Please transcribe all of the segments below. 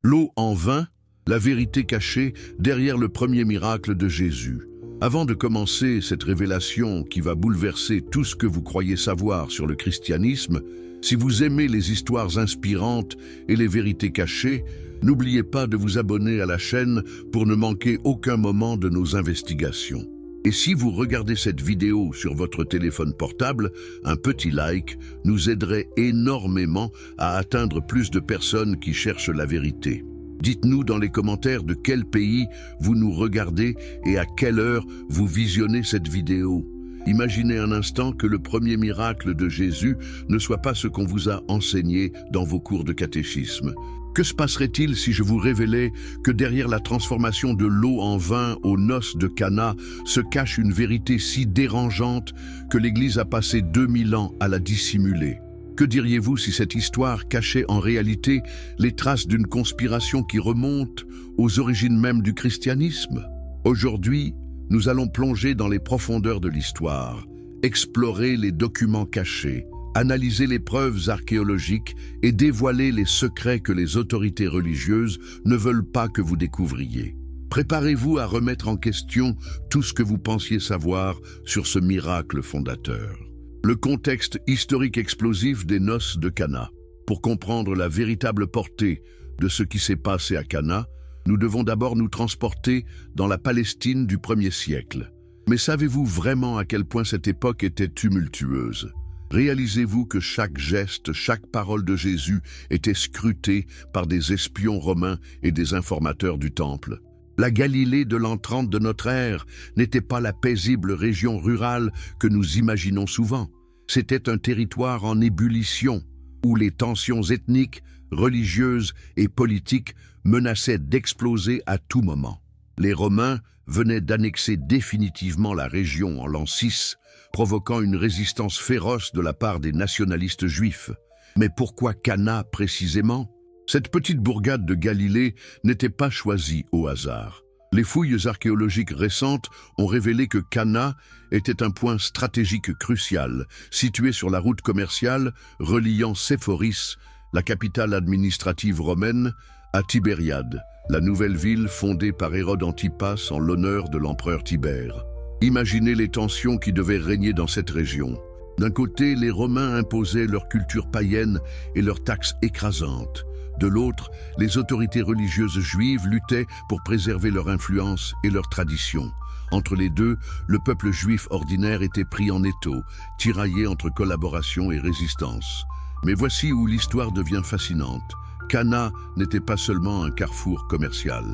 L'eau en vin, la vérité cachée derrière le premier miracle de Jésus. Avant de commencer cette révélation qui va bouleverser tout ce que vous croyez savoir sur le christianisme, si vous aimez les histoires inspirantes et les vérités cachées, n'oubliez pas de vous abonner à la chaîne pour ne manquer aucun moment de nos investigations. Et si vous regardez cette vidéo sur votre téléphone portable, un petit like nous aiderait énormément à atteindre plus de personnes qui cherchent la vérité. Dites-nous dans les commentaires de quel pays vous nous regardez et à quelle heure vous visionnez cette vidéo. Imaginez un instant que le premier miracle de Jésus ne soit pas ce qu'on vous a enseigné dans vos cours de catéchisme. Que se passerait-il si je vous révélais que derrière la transformation de l'eau en vin aux noces de Cana se cache une vérité si dérangeante que l'Église a passé 2000 ans à la dissimuler? Que diriez-vous si cette histoire cachait en réalité les traces d'une conspiration qui remonte aux origines même du christianisme? Aujourd'hui, nous allons plonger dans les profondeurs de l'histoire, explorer les documents cachés, analyser les preuves archéologiques et dévoiler les secrets que les autorités religieuses ne veulent pas que vous découvriez. Préparez-vous à remettre en question tout ce que vous pensiez savoir sur ce miracle fondateur. Le contexte historique explosif des noces de Cana. Pour comprendre la véritable portée de ce qui s'est passé à Cana, nous devons d'abord nous transporter dans la Palestine du 1er siècle. Mais savez-vous vraiment à quel point cette époque était tumultueuse? Réalisez-vous que chaque geste, chaque parole de Jésus était scrutée par des espions romains et des informateurs du Temple. La Galilée de l'an 30 de notre ère n'était pas la paisible région rurale que nous imaginons souvent. C'était un territoire en ébullition, où les tensions ethniques, religieuses et politiques menaçaient d'exploser à tout moment. Les Romains venaient d'annexer définitivement la région en l'an 6, provoquant une résistance féroce de la part des nationalistes juifs. Mais pourquoi Cana précisément? Cette petite bourgade de Galilée n'était pas choisie au hasard. Les fouilles archéologiques récentes ont révélé que Cana était un point stratégique crucial, situé sur la route commerciale reliant Séphoris, la capitale administrative romaine, à Tibériade, la nouvelle ville fondée par Hérode Antipas en l'honneur de l'empereur Tibère. Imaginez les tensions qui devaient régner dans cette région. D'un côté, les Romains imposaient leur culture païenne et leurs taxes écrasantes. De l'autre, les autorités religieuses juives luttaient pour préserver leur influence et leurs traditions. Entre les deux, le peuple juif ordinaire était pris en étau, tiraillé entre collaboration et résistance. Mais voici où l'histoire devient fascinante. Cana n'était pas seulement un carrefour commercial.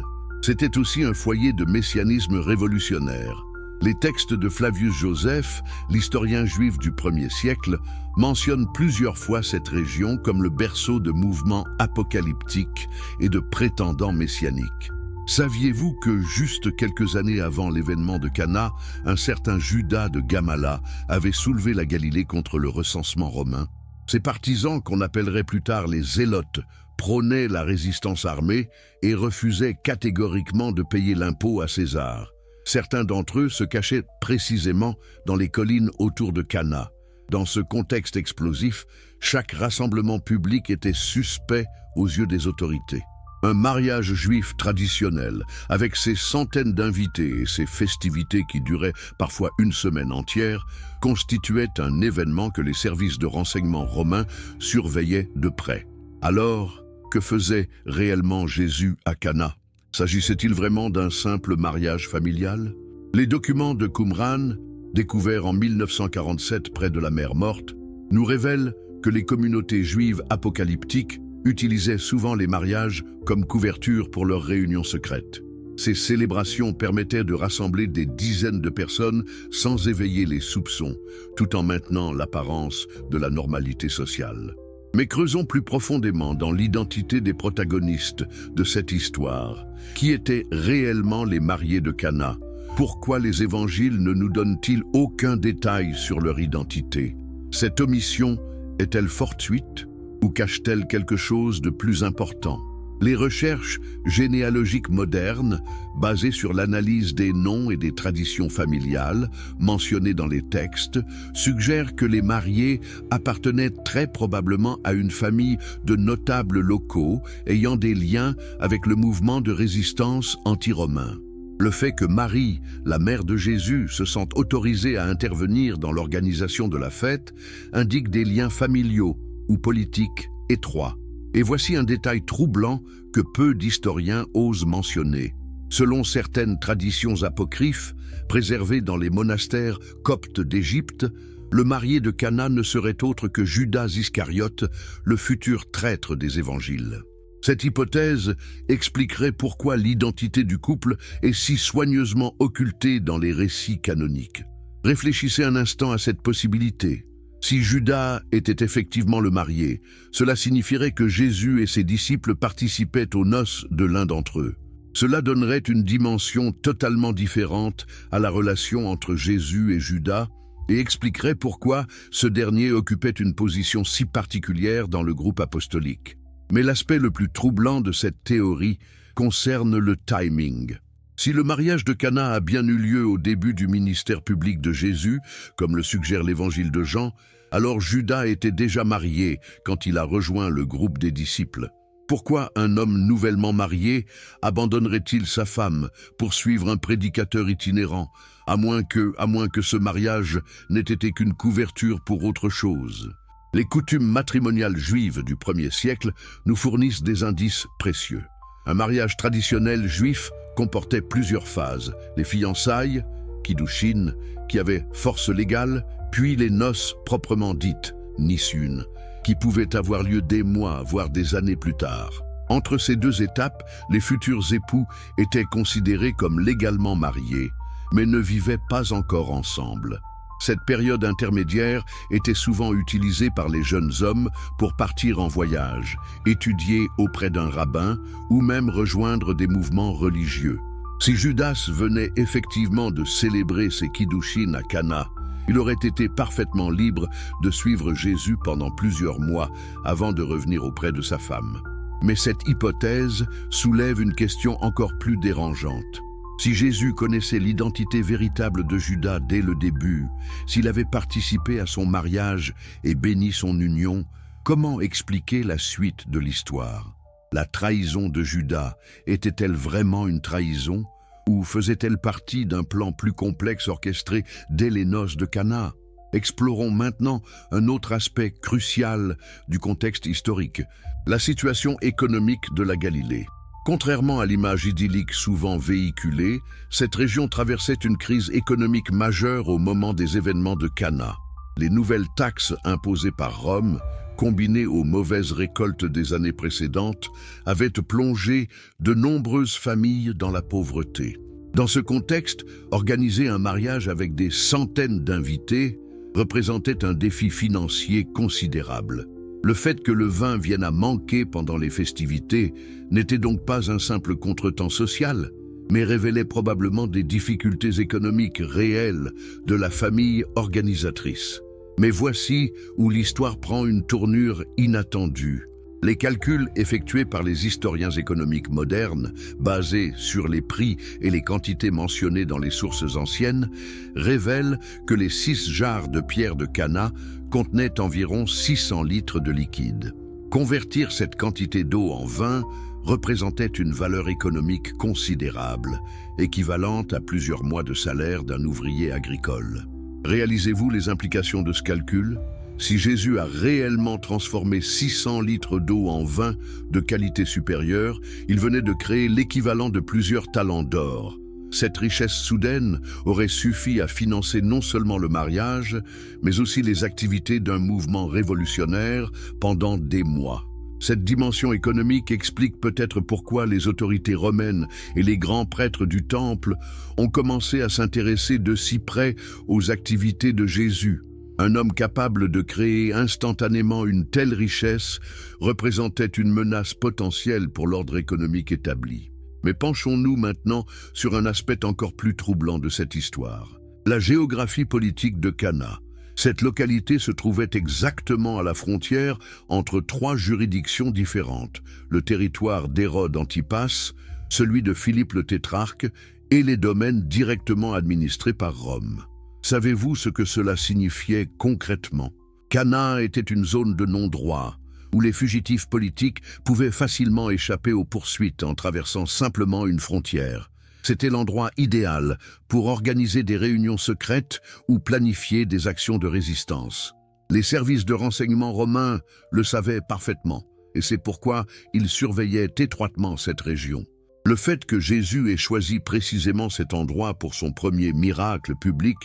C'était aussi un foyer de messianisme révolutionnaire. Les textes de Flavius Joseph, l'historien juif du 1er siècle, mentionnent plusieurs fois cette région comme le berceau de mouvements apocalyptiques et de prétendants messianiques. Saviez-vous que juste quelques années avant l'événement de Cana, un certain Judas de Gamala avait soulevé la Galilée contre le recensement romain? Ces partisans, qu'on appellerait plus tard les Zélotes, prônaient la résistance armée et refusaient catégoriquement de payer l'impôt à César. Certains d'entre eux se cachaient précisément dans les collines autour de Cana. Dans ce contexte explosif, chaque rassemblement public était suspect aux yeux des autorités. Un mariage juif traditionnel, avec ses centaines d'invités et ses festivités qui duraient parfois une semaine entière, constituait un événement que les services de renseignement romains surveillaient de près. Alors, que faisait réellement Jésus à Cana? S'agissait-il vraiment d'un simple mariage familial? Les documents de Qumran, découverts en 1947 près de la mer Morte, nous révèlent que les communautés juives apocalyptiques utilisaient souvent les mariages comme couverture pour leurs réunions secrètes. Ces célébrations permettaient de rassembler des dizaines de personnes sans éveiller les soupçons, tout en maintenant l'apparence de la normalité sociale. Mais creusons plus profondément dans l'identité des protagonistes de cette histoire. Qui étaient réellement les mariés de Cana? Pourquoi les évangiles ne nous donnent-ils aucun détail sur leur identité? Cette omission est-elle fortuite ou cache-t-elle quelque chose de plus important? Les recherches généalogiques modernes, basées sur l'analyse des noms et des traditions familiales mentionnées dans les textes, suggèrent que les mariés appartenaient très probablement à une famille de notables locaux ayant des liens avec le mouvement de résistance anti-romain. Le fait que Marie, la mère de Jésus, se sente autorisée à intervenir dans l'organisation de la fête indique des liens familiaux ou politiques étroits. Et voici un détail troublant que peu d'historiens osent mentionner. Selon certaines traditions apocryphes, préservées dans les monastères coptes d'Égypte, le marié de Cana ne serait autre que Judas Iscariote, le futur traître des évangiles. Cette hypothèse expliquerait pourquoi l'identité du couple est si soigneusement occultée dans les récits canoniques. Réfléchissez un instant à cette possibilité. Si Judas était effectivement le marié, cela signifierait que Jésus et ses disciples participaient aux noces de l'un d'entre eux. Cela donnerait une dimension totalement différente à la relation entre Jésus et Judas et expliquerait pourquoi ce dernier occupait une position si particulière dans le groupe apostolique. Mais l'aspect le plus troublant de cette théorie concerne le timing. Si le mariage de Cana a bien eu lieu au début du ministère public de Jésus, comme le suggère l'évangile de Jean, alors Judas était déjà marié quand il a rejoint le groupe des disciples. Pourquoi un homme nouvellement marié abandonnerait-il sa femme pour suivre un prédicateur itinérant, à moins que ce mariage n'ait été qu'une couverture pour autre chose? Les coutumes matrimoniales juives du 1er siècle nous fournissent des indices précieux. Un mariage traditionnel juif comportait plusieurs phases. Les fiançailles, kiddushin, qui avaient force légale, puis les noces proprement dites, nissun, qui pouvaient avoir lieu des mois, voire des années plus tard. Entre ces deux étapes, les futurs époux étaient considérés comme légalement mariés, mais ne vivaient pas encore ensemble. Cette période intermédiaire était souvent utilisée par les jeunes hommes pour partir en voyage, étudier auprès d'un rabbin ou même rejoindre des mouvements religieux. Si Judas venait effectivement de célébrer ses kiddushin à Cana, il aurait été parfaitement libre de suivre Jésus pendant plusieurs mois avant de revenir auprès de sa femme. Mais cette hypothèse soulève une question encore plus dérangeante. Si Jésus connaissait l'identité véritable de Judas dès le début, s'il avait participé à son mariage et béni son union, comment expliquer la suite de l'histoire? La trahison de Judas était-elle vraiment une trahison? Ou faisait-elle partie d'un plan plus complexe orchestré dès les noces de Cana? Explorons maintenant un autre aspect crucial du contexte historique, la situation économique de la Galilée. Contrairement à l'image idyllique souvent véhiculée, cette région traversait une crise économique majeure au moment des événements de Cana. Les nouvelles taxes imposées par Rome, combinées aux mauvaises récoltes des années précédentes, avaient plongé de nombreuses familles dans la pauvreté. Dans ce contexte, organiser un mariage avec des centaines d'invités représentait un défi financier considérable. Le fait que le vin vienne à manquer pendant les festivités n'était donc pas un simple contretemps social, mais révélait probablement des difficultés économiques réelles de la famille organisatrice. Mais voici où l'histoire prend une tournure inattendue. Les calculs effectués par les historiens économiques modernes, basés sur les prix et les quantités mentionnées dans les sources anciennes, révèlent que les 6 jarres de pierre de Cana contenaient environ 600 litres de liquide. Convertir cette quantité d'eau en vin représentait une valeur économique considérable, équivalente à plusieurs mois de salaire d'un ouvrier agricole. Réalisez-vous les implications de ce calcul? Si Jésus a réellement transformé 600 litres d'eau en vin de qualité supérieure, il venait de créer l'équivalent de plusieurs talents d'or. Cette richesse soudaine aurait suffi à financer non seulement le mariage, mais aussi les activités d'un mouvement révolutionnaire pendant des mois. Cette dimension économique explique peut-être pourquoi les autorités romaines et les grands prêtres du Temple ont commencé à s'intéresser de si près aux activités de Jésus. Un homme capable de créer instantanément une telle richesse représentait une menace potentielle pour l'ordre économique établi. Mais penchons-nous maintenant sur un aspect encore plus troublant de cette histoire. La géographie politique de Cana. Cette localité se trouvait exactement à la frontière entre trois juridictions différentes, le territoire d'Hérode Antipas, celui de Philippe le tétrarque et les domaines directement administrés par Rome. Savez-vous ce que cela signifiait concrètement? Cana était une zone de non-droit, où les fugitifs politiques pouvaient facilement échapper aux poursuites en traversant simplement une frontière. C'était l'endroit idéal pour organiser des réunions secrètes ou planifier des actions de résistance. Les services de renseignement romains le savaient parfaitement, et c'est pourquoi ils surveillaient étroitement cette région. Le fait que Jésus ait choisi précisément cet endroit pour son premier miracle public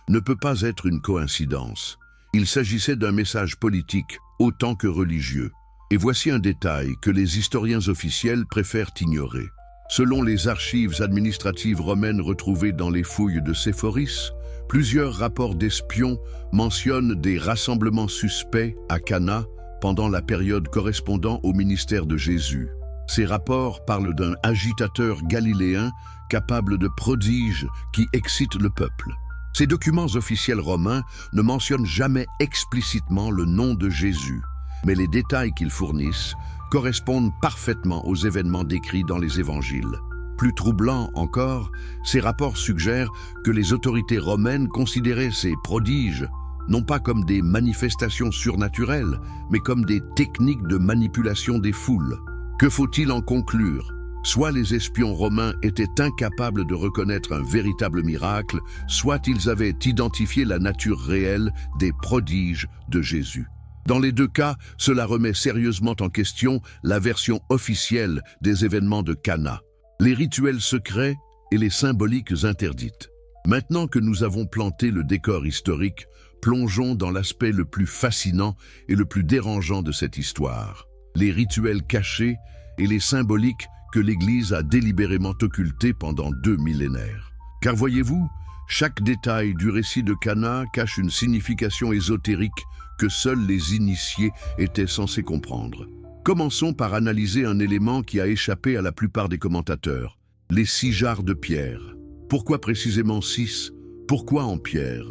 ne peut pas être une coïncidence. Il s'agissait d'un message politique autant que religieux. Et voici un détail que les historiens officiels préfèrent ignorer. Selon les archives administratives romaines retrouvées dans les fouilles de Séphoris, plusieurs rapports d'espions mentionnent des rassemblements suspects à Cana pendant la période correspondant au ministère de Jésus. Ces rapports parlent d'un agitateur galiléen capable de prodiges qui excitent le peuple. Ces documents officiels romains ne mentionnent jamais explicitement le nom de Jésus, mais les détails qu'ils fournissent correspondent parfaitement aux événements décrits dans les évangiles. Plus troublant encore, ces rapports suggèrent que les autorités romaines considéraient ces prodiges non pas comme des manifestations surnaturelles, mais comme des techniques de manipulation des foules. Que faut-il en conclure? Soit les espions romains étaient incapables de reconnaître un véritable miracle, soit ils avaient identifié la nature réelle des prodiges de Jésus. Dans les deux cas, cela remet sérieusement en question la version officielle des événements de Cana, les rituels secrets et les symboliques interdites. Maintenant que nous avons planté le décor historique, plongeons dans l'aspect le plus fascinant et le plus dérangeant de cette histoire, les rituels cachés et les symboliques que l'Église a délibérément occultés pendant 2 millénaires. Car voyez-vous, chaque détail du récit de Cana cache une signification ésotérique que seuls les initiés étaient censés comprendre. Commençons par analyser un élément qui a échappé à la plupart des commentateurs, les 6 jarres de pierre. Pourquoi précisément 6? Pourquoi en pierre?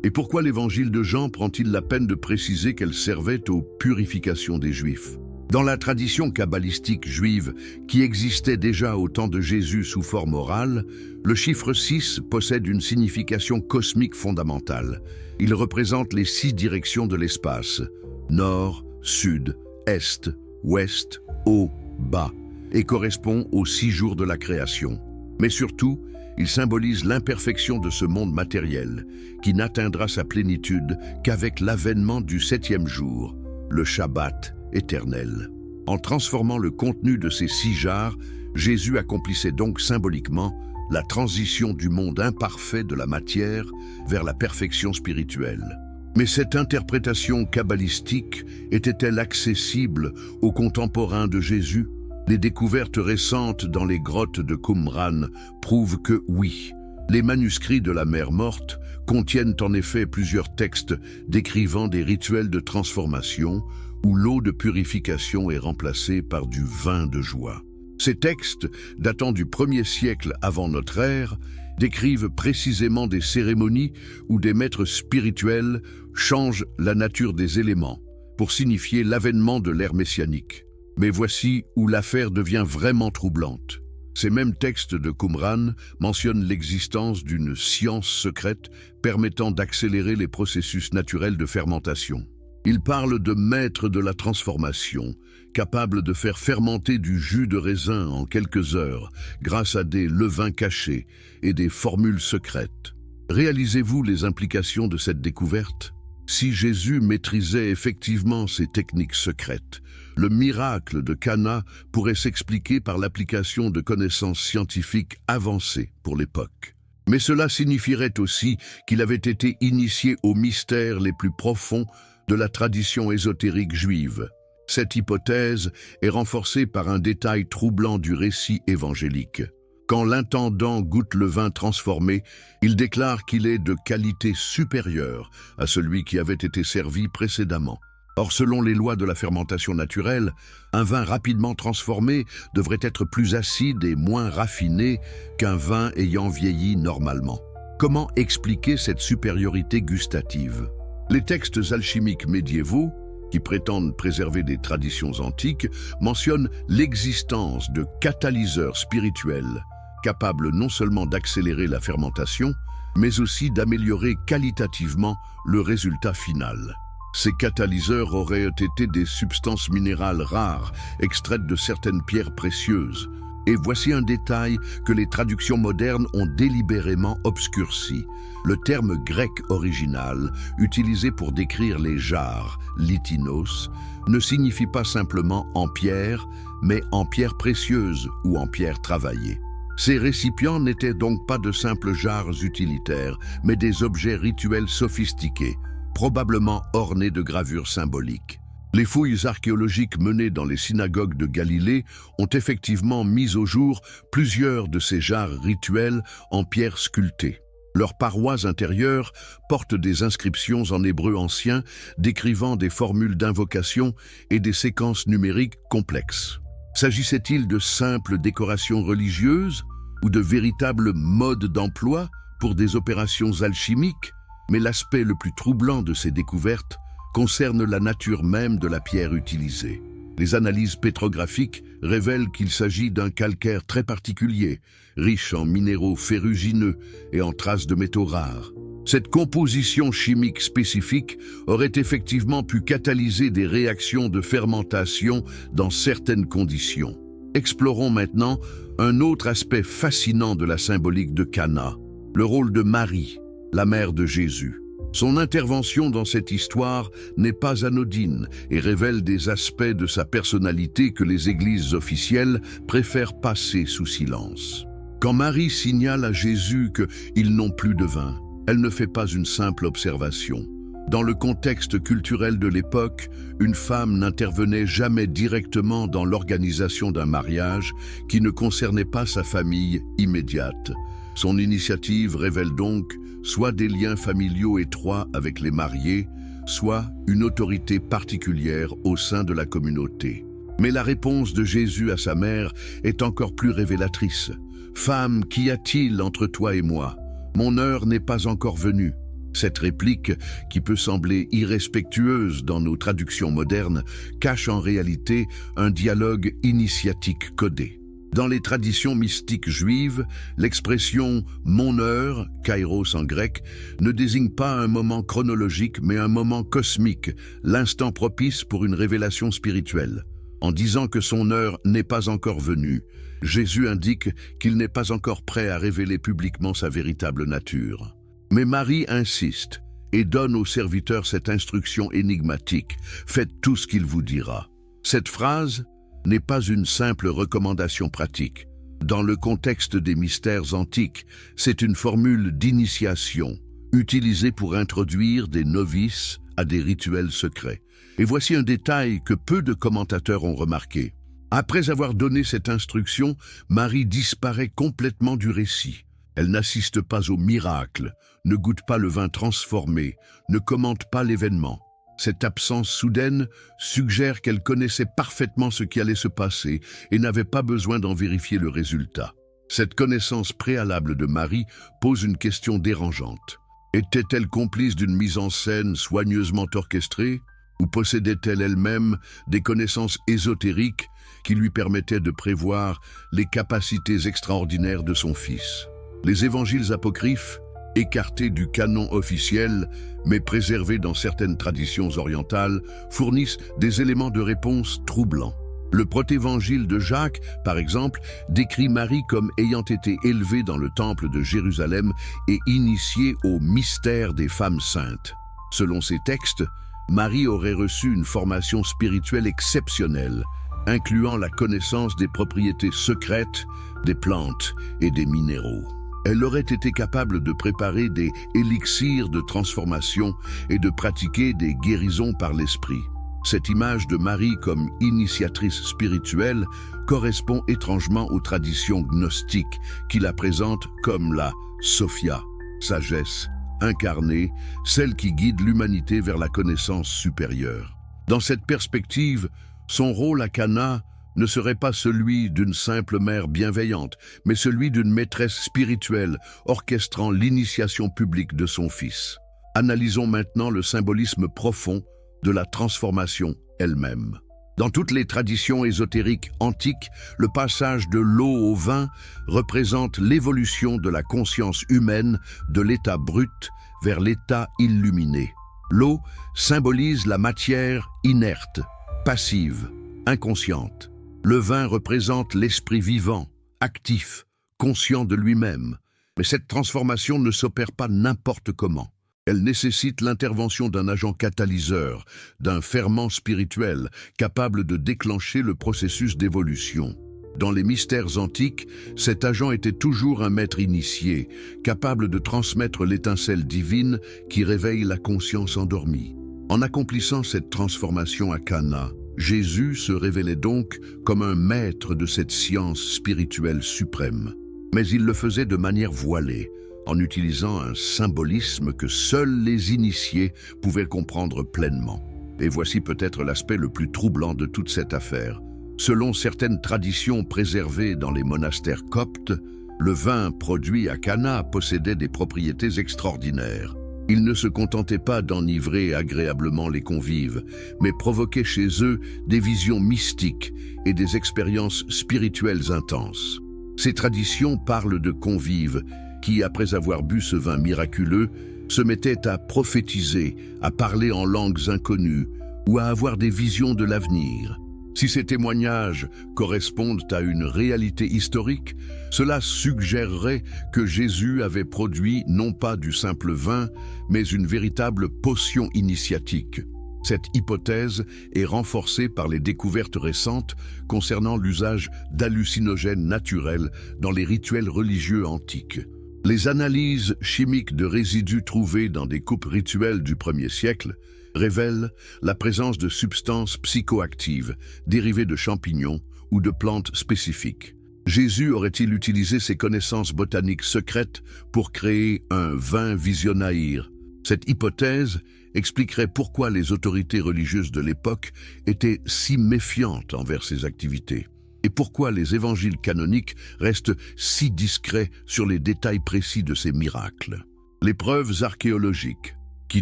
Et pourquoi l'évangile de Jean prend-il la peine de préciser qu'elles servaient aux purifications des Juifs? Dans la tradition kabbalistique juive, qui existait déjà au temps de Jésus sous forme orale, le chiffre 6 possède une signification cosmique fondamentale. Il représente les 6 directions de l'espace, nord, sud, est, ouest, haut, bas, et correspond aux 6 jours de la création. Mais surtout, il symbolise l'imperfection de ce monde matériel, qui n'atteindra sa plénitude qu'avec l'avènement du 7e jour, le Shabbat éternel. En transformant le contenu de ces 6 jarres, Jésus accomplissait donc symboliquement la transition du monde imparfait de la matière vers la perfection spirituelle. Mais cette interprétation kabbalistique était-elle accessible aux contemporains de Jésus? Les découvertes récentes dans les grottes de Qumran prouvent que oui. Les manuscrits de la mer morte contiennent en effet plusieurs textes décrivant des rituels de transformation où l'eau de purification est remplacée par du vin de joie. Ces textes, datant du 1er siècle avant notre ère, décrivent précisément des cérémonies où des maîtres spirituels changent la nature des éléments pour signifier l'avènement de l'ère messianique. Mais voici où l'affaire devient vraiment troublante. Ces mêmes textes de Qumran mentionnent l'existence d'une science secrète permettant d'accélérer les processus naturels de fermentation. Ils parlent de maîtres de la transformation, capables de faire fermenter du jus de raisin en quelques heures grâce à des levains cachés et des formules secrètes. Réalisez-vous les implications de cette découverte? Si Jésus maîtrisait effectivement ces techniques secrètes, le miracle de Cana pourrait s'expliquer par l'application de connaissances scientifiques avancées pour l'époque. Mais cela signifierait aussi qu'il avait été initié aux mystères les plus profonds de la tradition ésotérique juive. Cette hypothèse est renforcée par un détail troublant du récit évangélique. Quand l'intendant goûte le vin transformé, il déclare qu'il est de qualité supérieure à celui qui avait été servi précédemment. Or, selon les lois de la fermentation naturelle, un vin rapidement transformé devrait être plus acide et moins raffiné qu'un vin ayant vieilli normalement. Comment expliquer cette supériorité gustative? Les textes alchimiques médiévaux, qui prétendent préserver des traditions antiques, mentionnent l'existence de catalyseurs spirituels, capables non seulement d'accélérer la fermentation, mais aussi d'améliorer qualitativement le résultat final. Ces catalyseurs auraient été des substances minérales rares, extraites de certaines pierres précieuses. Et voici un détail que les traductions modernes ont délibérément obscurci. Le terme grec original, utilisé pour décrire les jarres, lithinos, ne signifie pas simplement en pierre, mais en pierre précieuse ou en pierre travaillée. Ces récipients n'étaient donc pas de simples jarres utilitaires, mais des objets rituels sophistiqués, probablement ornés de gravures symboliques. Les fouilles archéologiques menées dans les synagogues de Galilée ont effectivement mis au jour plusieurs de ces jarres rituels en pierre sculptée. Leurs parois intérieures portent des inscriptions en hébreu ancien décrivant des formules d'invocation et des séquences numériques complexes. S'agissait-il de simples décorations religieuses ou de véritables modes d'emploi pour des opérations alchimiques? Mais l'aspect le plus troublant de ces découvertes concerne la nature même de la pierre utilisée. Les analyses pétrographiques révèlent qu'il s'agit d'un calcaire très particulier, riche en minéraux ferrugineux et en traces de métaux rares. Cette composition chimique spécifique aurait effectivement pu catalyser des réactions de fermentation dans certaines conditions. Explorons maintenant un autre aspect fascinant de la symbolique de Cana, le rôle de Marie, la mère de Jésus. Son intervention dans cette histoire n'est pas anodine et révèle des aspects de sa personnalité que les églises officielles préfèrent passer sous silence. Quand Marie signale à Jésus qu'ils n'ont plus de vin, elle ne fait pas une simple observation. Dans le contexte culturel de l'époque, une femme n'intervenait jamais directement dans l'organisation d'un mariage qui ne concernait pas sa famille immédiate. Son initiative révèle donc soit des liens familiaux étroits avec les mariés, soit une autorité particulière au sein de la communauté. Mais la réponse de Jésus à sa mère est encore plus révélatrice. « Femme, qu'y a-t-il entre toi et moi? Mon heure n'est pas encore venue. » Cette réplique, qui peut sembler irrespectueuse dans nos traductions modernes, cache en réalité un dialogue initiatique codé. Dans les traditions mystiques juives, l'expression « mon heure », kairos en grec, ne désigne pas un moment chronologique mais un moment cosmique, l'instant propice pour une révélation spirituelle. En disant que son heure n'est pas encore venue, Jésus indique qu'il n'est pas encore prêt à révéler publiquement sa véritable nature. Mais Marie insiste et donne au serviteur cette instruction énigmatique « Faites tout ce qu'il vous dira ». Cette phrase n'est pas une simple recommandation pratique. Dans le contexte des mystères antiques, c'est une formule d'initiation, utilisée pour introduire des novices à des rituels secrets. Et voici un détail que peu de commentateurs ont remarqué. Après avoir donné cette instruction, Marie disparaît complètement du récit. Elle n'assiste pas au miracle, ne goûte pas le vin transformé, ne commente pas l'événement. Cette absence soudaine suggère qu'elle connaissait parfaitement ce qui allait se passer et n'avait pas besoin d'en vérifier le résultat. Cette connaissance préalable de Marie pose une question dérangeante. Était-elle complice d'une mise en scène soigneusement orchestrée ou possédait-elle elle-même des connaissances ésotériques qui lui permettaient de prévoir les capacités extraordinaires de son fils? Les évangiles apocryphes, écartés du canon officiel, mais préservés dans certaines traditions orientales, fournissent des éléments de réponse troublants. Le protévangile de Jacques, par exemple, décrit Marie comme ayant été élevée dans le temple de Jérusalem et initiée au mystère des femmes saintes. Selon ces textes, Marie aurait reçu une formation spirituelle exceptionnelle, incluant la connaissance des propriétés secrètes des plantes et des minéraux. Elle aurait été capable de préparer des élixirs de transformation et de pratiquer des guérisons par l'esprit. Cette image de Marie comme initiatrice spirituelle correspond étrangement aux traditions gnostiques qui la présentent comme la Sophia, sagesse incarnée, celle qui guide l'humanité vers la connaissance supérieure. Dans cette perspective, son rôle à Cana ne serait pas celui d'une simple mère bienveillante, mais celui d'une maîtresse spirituelle orchestrant l'initiation publique de son fils. Analysons maintenant le symbolisme profond de la transformation elle-même. Dans toutes les traditions ésotériques antiques, le passage de l'eau au vin représente l'évolution de la conscience humaine de l'état brut vers l'état illuminé. L'eau symbolise la matière inerte, passive, inconsciente. Le vin représente l'esprit vivant, actif, conscient de lui-même. Mais cette transformation ne s'opère pas n'importe comment. Elle nécessite l'intervention d'un agent catalyseur, d'un ferment spirituel capable de déclencher le processus d'évolution. Dans les mystères antiques, cet agent était toujours un maître initié, capable de transmettre l'étincelle divine qui réveille la conscience endormie. En accomplissant cette transformation à Cana, Jésus se révélait donc comme un maître de cette science spirituelle suprême. Mais il le faisait de manière voilée, en utilisant un symbolisme que seuls les initiés pouvaient comprendre pleinement. Et voici peut-être l'aspect le plus troublant de toute cette affaire. Selon certaines traditions préservées dans les monastères coptes, le vin produit à Cana possédait des propriétés extraordinaires. Il ne se contentait pas d'enivrer agréablement les convives, mais provoquait chez eux des visions mystiques et des expériences spirituelles intenses. Ces traditions parlent de convives qui, après avoir bu ce vin miraculeux, se mettaient à prophétiser, à parler en langues inconnues ou à avoir des visions de l'avenir. Si ces témoignages correspondent à une réalité historique, cela suggérerait que Jésus avait produit non pas du simple vin, mais une véritable potion initiatique. Cette hypothèse est renforcée par les découvertes récentes concernant l'usage d'hallucinogènes naturels dans les rituels religieux antiques. Les analyses chimiques de résidus trouvés dans des coupes rituelles du 1er siècle révèlent la présence de substances psychoactives dérivées de champignons ou de plantes spécifiques. Jésus aurait-il utilisé ses connaissances botaniques secrètes pour créer un vin visionaire? Cette hypothèse expliquerait pourquoi les autorités religieuses de l'époque étaient si méfiantes envers ces activités, et pourquoi les évangiles canoniques restent si discrets sur les détails précis de ces miracles. Les preuves archéologiques qui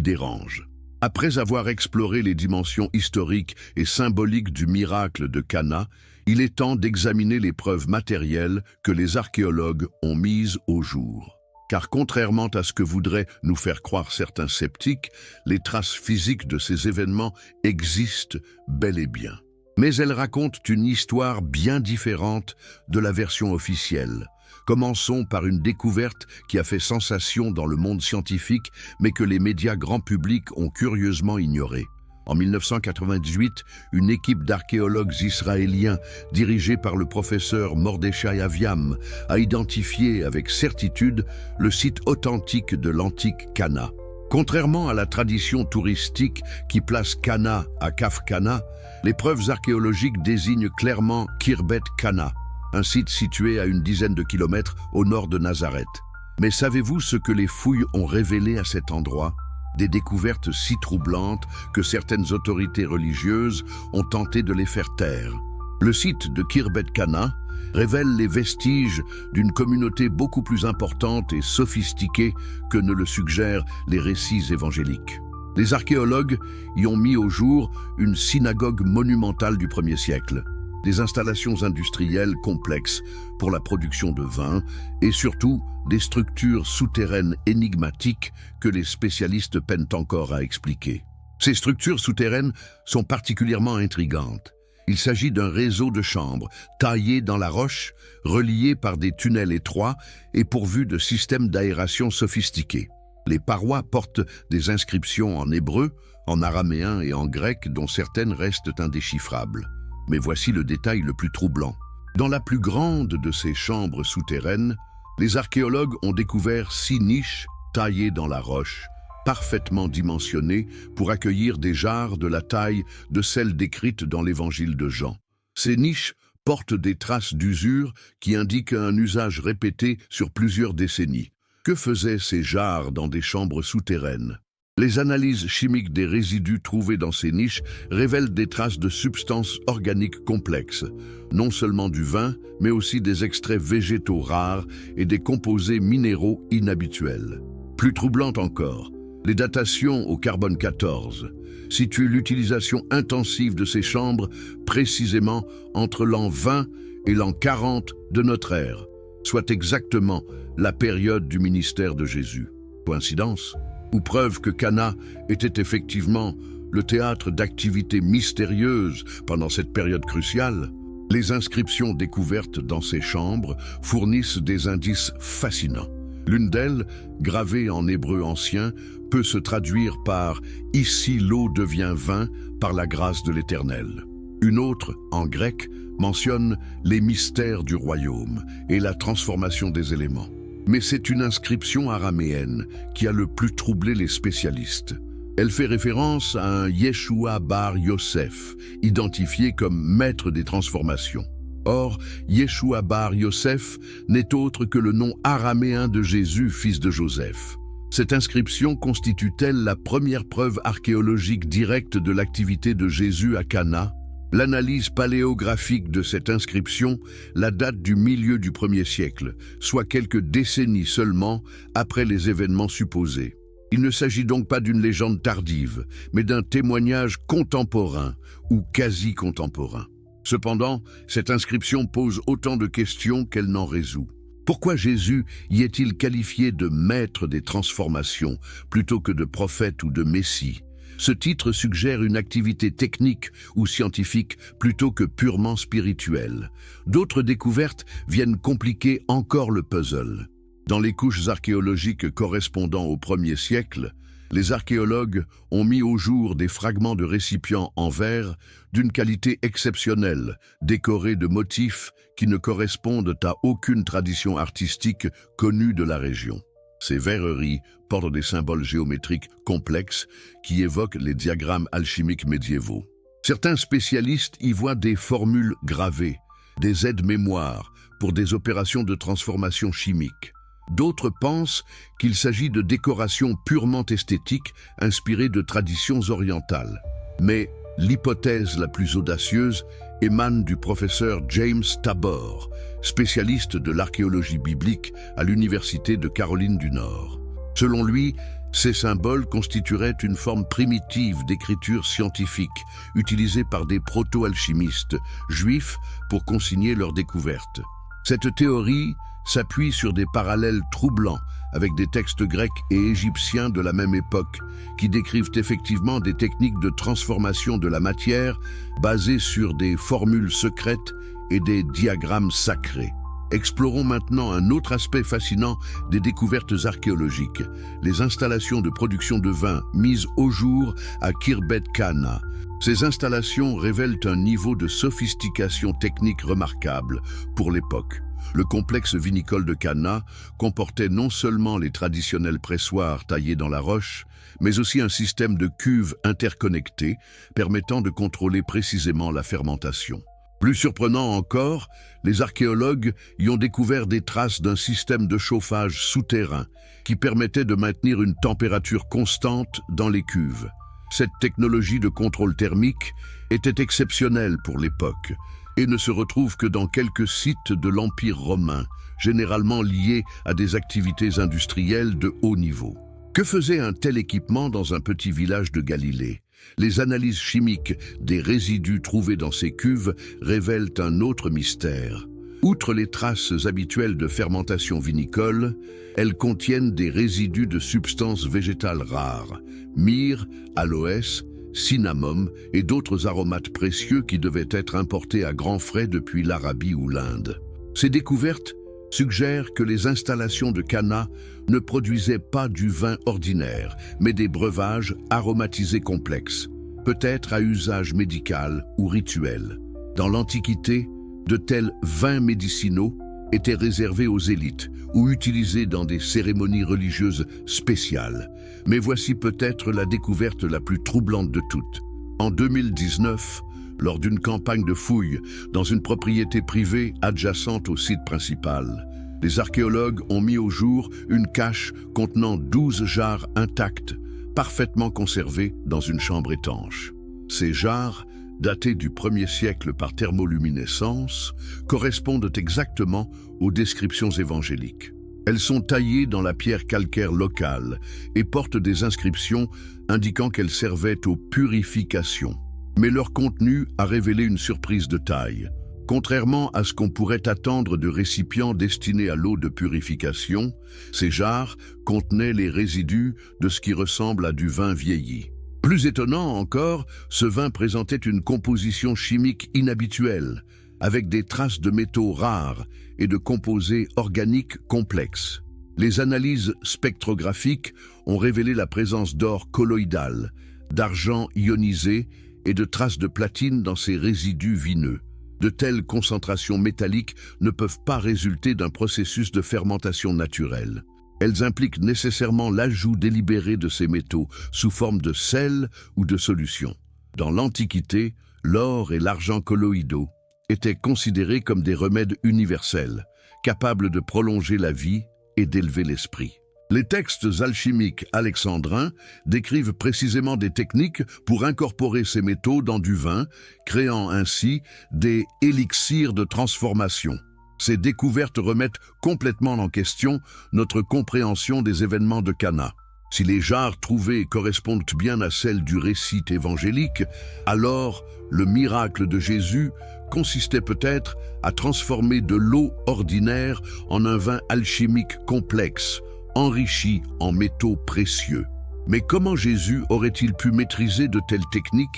dérangent. Après avoir exploré les dimensions historiques et symboliques du miracle de Cana, il est temps d'examiner les preuves matérielles que les archéologues ont mises au jour. Car contrairement à ce que voudraient nous faire croire certains sceptiques, les traces physiques de ces événements existent bel et bien. Mais elles racontent une histoire bien différente de la version officielle. Commençons par une découverte qui a fait sensation dans le monde scientifique, mais que les médias grand public ont curieusement ignorée. En 1998, une équipe d'archéologues israéliens, dirigée par le professeur Mordechai Aviam, a identifié avec certitude le site authentique de l'antique Cana. Contrairement à la tradition touristique qui place Cana à Kaf Cana, les preuves archéologiques désignent clairement Khirbet Cana, un site situé à une dizaine de kilomètres au nord de Nazareth. Mais savez-vous ce que les fouilles ont révélé à cet endroit? Des découvertes si troublantes que certaines autorités religieuses ont tenté de les faire taire. Le site de Khirbet Cana révèle les vestiges d'une communauté beaucoup plus importante et sophistiquée que ne le suggèrent les récits évangéliques. Les archéologues y ont mis au jour une synagogue monumentale du 1er siècle, des installations industrielles complexes pour la production de vin et surtout des structures souterraines énigmatiques que les spécialistes peinent encore à expliquer. Ces structures souterraines sont particulièrement intrigantes. Il s'agit d'un réseau de chambres taillées dans la roche, reliées par des tunnels étroits et pourvus de systèmes d'aération sophistiqués. Les parois portent des inscriptions en hébreu, en araméen et en grec dont certaines restent indéchiffrables. Mais voici le détail le plus troublant. Dans la plus grande de ces chambres souterraines, les archéologues ont découvert 6 niches taillées dans la roche, parfaitement dimensionnées pour accueillir des jarres de la taille de celles décrites dans l'évangile de Jean. Ces niches portent des traces d'usure qui indiquent un usage répété sur plusieurs décennies. Que faisaient ces jarres dans des chambres souterraines? Les analyses chimiques des résidus trouvés dans ces niches révèlent des traces de substances organiques complexes, non seulement du vin, mais aussi des extraits végétaux rares et des composés minéraux inhabituels. Plus troublant encore, Les datations au carbone 14 situent l'utilisation intensive de ces chambres précisément entre l'an 20 et l'an 40 de notre ère, soit exactement la période du ministère de Jésus. Coïncidence? Ou preuve que Cana était effectivement le théâtre d'activités mystérieuses pendant cette période cruciale? Les inscriptions découvertes dans ces chambres fournissent des indices fascinants. L'une d'elles, gravée en hébreu ancien, peut se traduire par « Ici l'eau devient vin par la grâce de l'Éternel ». Une autre, en grec, mentionne les mystères du royaume et la transformation des éléments. Mais c'est une inscription araméenne qui a le plus troublé les spécialistes. Elle fait référence à un Yeshua bar Yosef, identifié comme maître des transformations. Or, Yeshua bar Yosef n'est autre que le nom araméen de Jésus, fils de Joseph. Cette inscription constitue-t-elle la première preuve archéologique directe de l'activité de Jésus à Cana? L'analyse paléographique de cette inscription la date du milieu du 1er siècle, soit quelques décennies seulement après les événements supposés. Il ne s'agit donc pas d'une légende tardive, mais d'un témoignage contemporain ou quasi-contemporain. Cependant, cette inscription pose autant de questions qu'elle n'en résout. Pourquoi Jésus y est-il qualifié de maître des transformations plutôt que de prophète ou de messie? Ce titre suggère une activité technique ou scientifique plutôt que purement spirituelle. D'autres découvertes viennent compliquer encore le puzzle. Dans les couches archéologiques correspondant au 1er siècle, les archéologues ont mis au jour des fragments de récipients en verre d'une qualité exceptionnelle, décorés de motifs qui ne correspondent à aucune tradition artistique connue de la région. Ces verreries portent des symboles géométriques complexes qui évoquent les diagrammes alchimiques médiévaux. Certains spécialistes y voient des formules gravées, des aides-mémoires pour des opérations de transformation chimique. D'autres pensent qu'il s'agit de décorations purement esthétiques inspirées de traditions orientales. Mais l'hypothèse la plus audacieuse émane du professeur James Tabor, spécialiste de l'archéologie biblique à l'Université de Caroline du Nord. Selon lui, ces symboles constitueraient une forme primitive d'écriture scientifique utilisée par des proto-alchimistes juifs pour consigner leurs découvertes. Cette théorie s'appuie sur des parallèles troublants avec des textes grecs et égyptiens de la même époque qui décrivent effectivement des techniques de transformation de la matière basées sur des formules secrètes et des diagrammes sacrés. Explorons maintenant un autre aspect fascinant des découvertes archéologiques, les installations de production de vin mises au jour à Khirbet Cana. Ces installations révèlent un niveau de sophistication technique remarquable pour l'époque. Le complexe vinicole de Cana comportait non seulement les traditionnels pressoirs taillés dans la roche, mais aussi un système de cuves interconnectées permettant de contrôler précisément la fermentation. Plus surprenant encore, les archéologues y ont découvert des traces d'un système de chauffage souterrain qui permettait de maintenir une température constante dans les cuves. Cette technologie de contrôle thermique était exceptionnelle pour l'époque et ne se retrouve que dans quelques sites de l'Empire romain, généralement liés à des activités industrielles de haut niveau. Que faisait un tel équipement dans un petit village de Galilée? Les analyses chimiques des résidus trouvés dans ces cuves révèlent un autre mystère. Outre les traces habituelles de fermentation vinicole, elles contiennent des résidus de substances végétales rares, myrrhe, aloès, cinnamome et d'autres aromates précieux qui devaient être importés à grands frais depuis l'Arabie ou l'Inde. Ces découvertes suggèrent que les installations de Cana ne produisaient pas du vin ordinaire, mais des breuvages aromatisés complexes, peut-être à usage médical ou rituel. Dans l'Antiquité, de tels vins médicinaux étaient réservés aux élites ou utilisés dans des cérémonies religieuses spéciales. Mais voici peut-être la découverte la plus troublante de toutes. En 2019, lors d'une campagne de fouilles dans une propriété privée adjacente au site principal, les archéologues ont mis au jour une cache contenant 12 jarres intactes, parfaitement conservées dans une chambre étanche. Ces jarres, datées du 1er siècle par thermoluminescence, correspondent exactement aux descriptions évangéliques. Elles sont taillées dans la pierre calcaire locale et portent des inscriptions indiquant qu'elles servaient aux purifications. Mais leur contenu a révélé une surprise de taille. Contrairement à ce qu'on pourrait attendre de récipients destinés à l'eau de purification, ces jarres contenaient les résidus de ce qui ressemble à du vin vieilli. Plus étonnant encore, ce vin présentait une composition chimique inhabituelle, avec des traces de métaux rares et de composés organiques complexes. Les analyses spectrographiques ont révélé la présence d'or colloïdal, d'argent ionisé et de traces de platine dans ces résidus vineux. De telles concentrations métalliques ne peuvent pas résulter d'un processus de fermentation naturelle. Elles impliquent nécessairement l'ajout délibéré de ces métaux sous forme de sel ou de solution. Dans l'Antiquité, l'or et l'argent colloïdaux étaient considérés comme des remèdes universels, capables de prolonger la vie et d'élever l'esprit. Les textes alchimiques alexandrins décrivent précisément des techniques pour incorporer ces métaux dans du vin, créant ainsi des élixirs de transformation. Ces découvertes remettent complètement en question notre compréhension des événements de Cana. Si les jarres trouvées correspondent bien à celles du récit évangélique, alors le miracle de Jésus consistait peut-être à transformer de l'eau ordinaire en un vin alchimique complexe, enrichi en métaux précieux. Mais comment Jésus aurait-il pu maîtriser de telles techniques?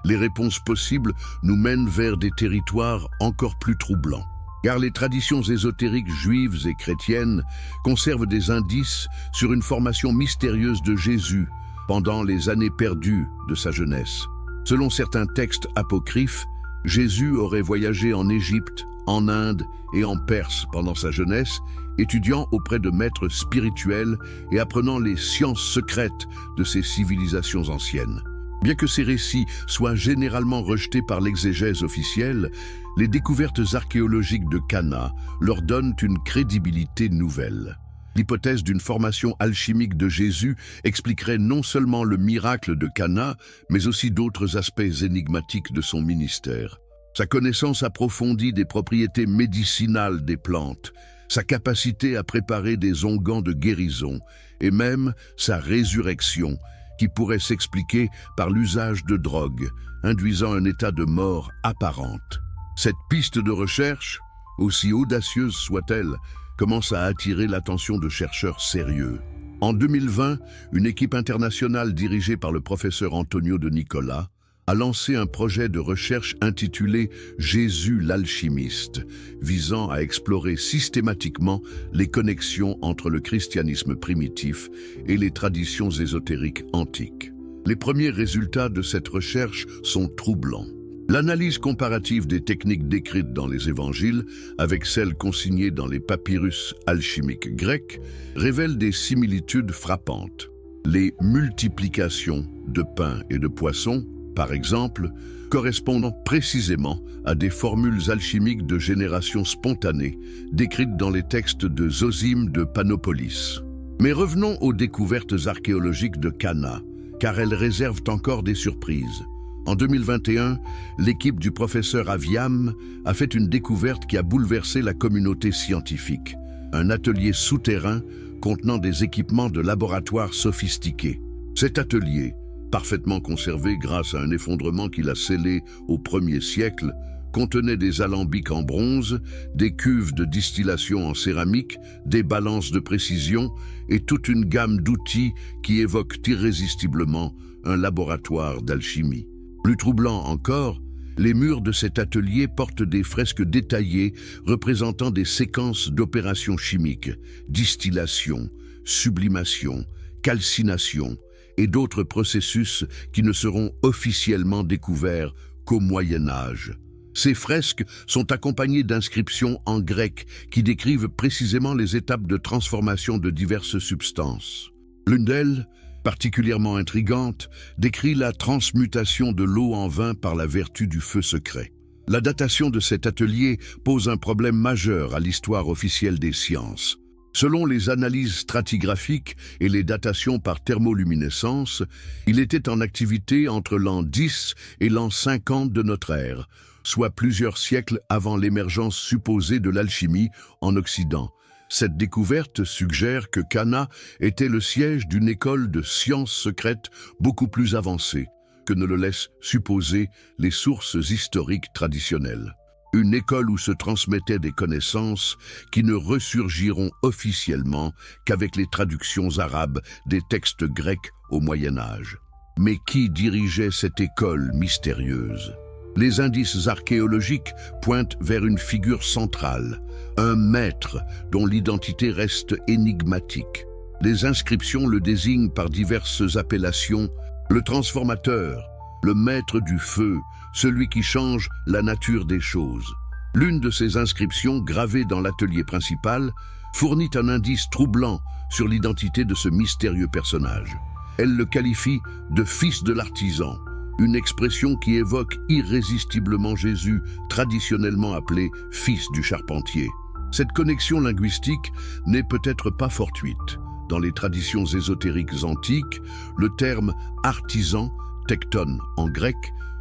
Les réponses possibles nous mènent vers des territoires encore plus troublants. Car les traditions ésotériques juives et chrétiennes conservent des indices sur une formation mystérieuse de Jésus pendant les années perdues de sa jeunesse. Selon certains textes apocryphes, Jésus aurait voyagé en Égypte, en Inde et en Perse pendant sa jeunesse, étudiant auprès de maîtres spirituels et apprenant les sciences secrètes de ces civilisations anciennes. Bien que ces récits soient généralement rejetés par l'exégèse officielle, les découvertes archéologiques de Cana leur donnent une crédibilité nouvelle. L'hypothèse d'une formation alchimique de Jésus expliquerait non seulement le miracle de Cana, mais aussi d'autres aspects énigmatiques de son ministère. Sa connaissance approfondie des propriétés médicinales des plantes, sa capacité à préparer des onguents de guérison et même sa résurrection, qui pourrait s'expliquer par l'usage de drogues, induisant un état de mort apparente. Cette piste de recherche, aussi audacieuse soit-elle, commence à attirer l'attention de chercheurs sérieux. En 2020, une équipe internationale dirigée par le professeur Antonio de Nicola a lancé un projet de recherche intitulé « Jésus l'alchimiste », visant à explorer systématiquement les connexions entre le christianisme primitif et les traditions ésotériques antiques. Les premiers résultats de cette recherche sont troublants. L'analyse comparative des techniques décrites dans les évangiles avec celles consignées dans les papyrus alchimiques grecs révèle des similitudes frappantes. Les multiplications de pain et de poissons, par exemple, correspondant précisément à des formules alchimiques de génération spontanée décrites dans les textes de Zosime de Panopolis. Mais revenons aux découvertes archéologiques de Cana, car elles réservent encore des surprises. En 2021, l'équipe du professeur Aviam a fait une découverte qui a bouleversé la communauté scientifique. Un atelier souterrain contenant des équipements de laboratoire sophistiqués. Cet atelier, parfaitement conservé grâce à un effondrement qu'il a scellé au 1er siècle, contenait des alambics en bronze, des cuves de distillation en céramique, des balances de précision et toute une gamme d'outils qui évoquent irrésistiblement un laboratoire d'alchimie. Plus troublant encore, les murs de cet atelier portent des fresques détaillées représentant des séquences d'opérations chimiques, distillation, sublimation, calcination et d'autres processus qui ne seront officiellement découverts qu'au Moyen Âge. Ces fresques sont accompagnées d'inscriptions en grec qui décrivent précisément les étapes de transformation de diverses substances. L'une d'elles, particulièrement intrigante, décrit la transmutation de l'eau en vin par la vertu du feu secret. La datation de cet atelier pose un problème majeur à l'histoire officielle des sciences. Selon les analyses stratigraphiques et les datations par thermoluminescence, il était en activité entre l'an 10 et l'an 50 de notre ère, soit plusieurs siècles avant l'émergence supposée de l'alchimie en Occident, Cette découverte suggère que Cana était le siège d'une école de sciences secrètes beaucoup plus avancée que ne le laissent supposer les sources historiques traditionnelles. Une école où se transmettaient des connaissances qui ne ressurgiront officiellement qu'avec les traductions arabes des textes grecs au Moyen Âge. Mais qui dirigeait cette école mystérieuse? Les indices archéologiques pointent vers une figure centrale, un maître dont l'identité reste énigmatique. Les inscriptions le désignent par diverses appellations: le transformateur, le maître du feu, celui qui change la nature des choses. L'une de ces inscriptions, gravée dans l'atelier principal, fournit un indice troublant sur l'identité de ce mystérieux personnage. Elle le qualifie de « fils de l'artisan », une expression qui évoque irrésistiblement Jésus, traditionnellement appelé « fils du charpentier ». Cette connexion linguistique n'est peut-être pas fortuite. Dans les traditions ésotériques antiques, le terme « artisan », tekton en grec,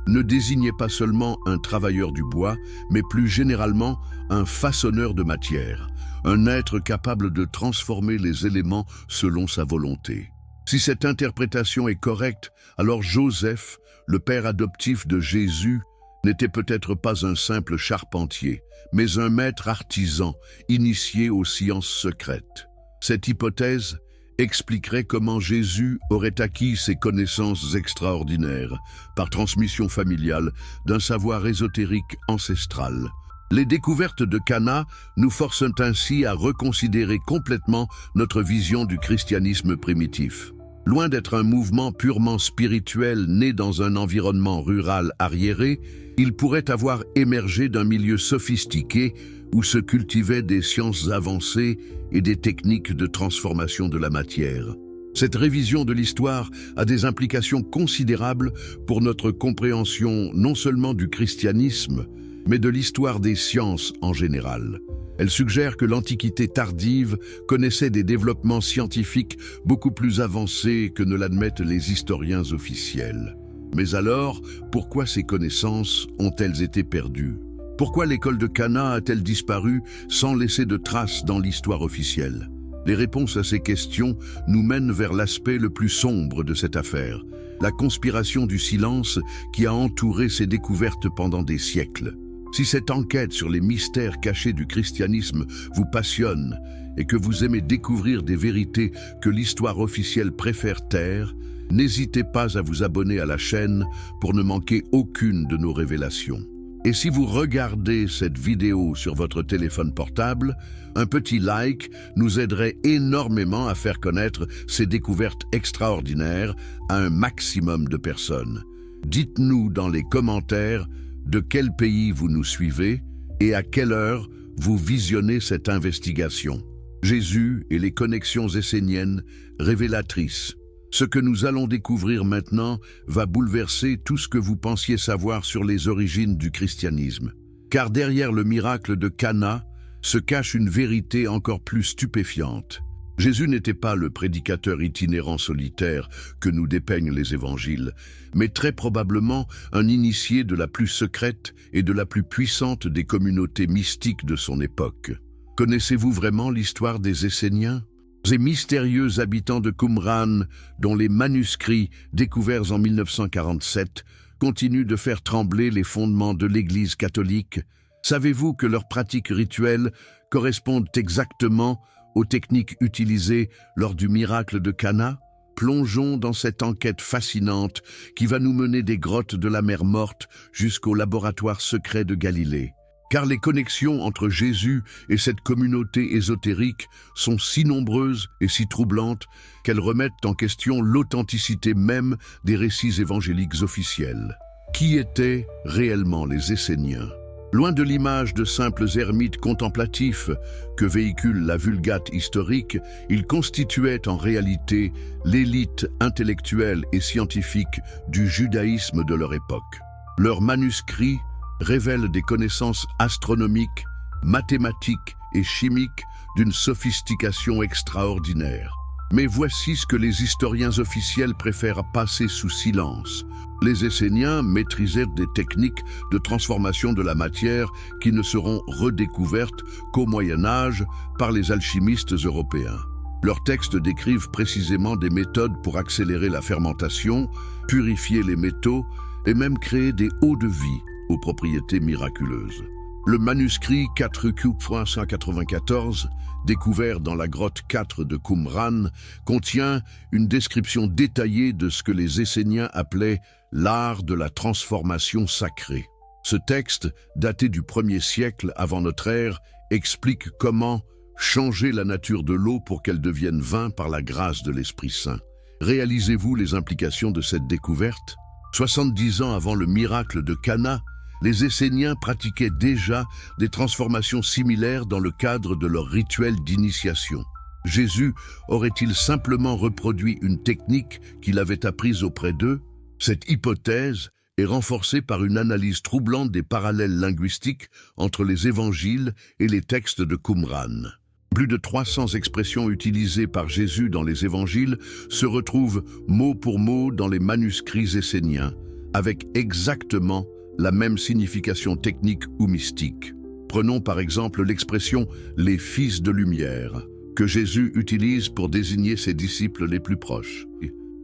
ne désignait pas seulement un travailleur du bois, mais plus généralement un façonneur de matière, un être capable de transformer les éléments selon sa volonté. Si cette interprétation est correcte, alors Joseph, le père adoptif de Jésus, n'était peut-être pas un simple charpentier, mais un maître artisan initié aux sciences secrètes. Cette hypothèse expliquerait comment Jésus aurait acquis ces connaissances extraordinaires par transmission familiale d'un savoir ésotérique ancestral. Les découvertes de Cana nous forcent ainsi à reconsidérer complètement notre vision du christianisme primitif. Loin d'être un mouvement purement spirituel né dans un environnement rural arriéré, il pourrait avoir émergé d'un milieu sophistiqué où se cultivaient des sciences avancées et des techniques de transformation de la matière. Cette révision de l'histoire a des implications considérables pour notre compréhension non seulement du christianisme, mais de l'histoire des sciences en général. Elle suggère que l'Antiquité tardive connaissait des développements scientifiques beaucoup plus avancés que ne l'admettent les historiens officiels. Mais alors, pourquoi ces connaissances ont-elles été perdues? Pourquoi l'école de Cana a-t-elle disparu sans laisser de traces dans l'histoire officielle? Les réponses à ces questions nous mènent vers l'aspect le plus sombre de cette affaire, la conspiration du silence qui a entouré ces découvertes pendant des siècles. Si cette enquête sur les mystères cachés du christianisme vous passionne et que vous aimez découvrir des vérités que l'histoire officielle préfère taire, n'hésitez pas à vous abonner à la chaîne pour ne manquer aucune de nos révélations. Et si vous regardez cette vidéo sur votre téléphone portable, un petit like nous aiderait énormément à faire connaître ces découvertes extraordinaires à un maximum de personnes. Dites-nous dans les commentaires de quel pays vous nous suivez et à quelle heure vous visionnez cette investigation. Jésus et les connexions esséniennes révélatrices. Ce que nous allons découvrir maintenant va bouleverser tout ce que vous pensiez savoir sur les origines du christianisme. Car derrière le miracle de Cana se cache une vérité encore plus stupéfiante. Jésus n'était pas le prédicateur itinérant solitaire que nous dépeignent les évangiles, mais très probablement un initié de la plus secrète et de la plus puissante des communautés mystiques de son époque. Connaissez-vous vraiment l'histoire des Esséniens? Ces mystérieux habitants de Qumran, dont les manuscrits découverts en 1947 continuent de faire trembler les fondements de l'Église catholique. Savez-vous que leurs pratiques rituelles correspondent exactement aux techniques utilisées lors du miracle de Cana? Plongeons dans cette enquête fascinante qui va nous mener des grottes de la mer Morte jusqu'au laboratoire secret de Galilée. Car les connexions entre Jésus et cette communauté ésotérique sont si nombreuses et si troublantes qu'elles remettent en question l'authenticité même des récits évangéliques officiels. Qui étaient réellement les Esséniens? Loin de l'image de simples ermites contemplatifs que véhicule la Vulgate historique, ils constituaient en réalité l'élite intellectuelle et scientifique du judaïsme de leur époque. Leurs manuscrits révèlent des connaissances astronomiques, mathématiques et chimiques d'une sophistication extraordinaire. Mais voici ce que les historiens officiels préfèrent passer sous silence. Les Esséniens maîtrisaient des techniques de transformation de la matière qui ne seront redécouvertes qu'au Moyen Âge par les alchimistes européens. Leurs textes décrivent précisément des méthodes pour accélérer la fermentation, purifier les métaux et même créer des eaux de vie aux propriétés miraculeuses. Le manuscrit 4Q.194, découvert dans la grotte 4 de Qumran, contient une description détaillée de ce que les Esséniens appelaient l'art de la transformation sacrée. Ce texte, daté du 1er siècle avant notre ère, explique comment changer la nature de l'eau pour qu'elle devienne vin par la grâce de l'Esprit Saint. Réalisez-vous les implications de cette découverte? 70 ans avant le miracle de Cana, les Esséniens pratiquaient déjà des transformations similaires dans le cadre de leur rituel d'initiation. Jésus aurait-il simplement reproduit une technique qu'il avait apprise auprès d'eux? Cette hypothèse est renforcée par une analyse troublante des parallèles linguistiques entre les évangiles et les textes de Qumran. Plus de 300 expressions utilisées par Jésus dans les évangiles se retrouvent mot pour mot dans les manuscrits esséniens, avec exactement la même signification technique ou mystique. Prenons par exemple l'expression « les fils de lumière » que Jésus utilise pour désigner ses disciples les plus proches.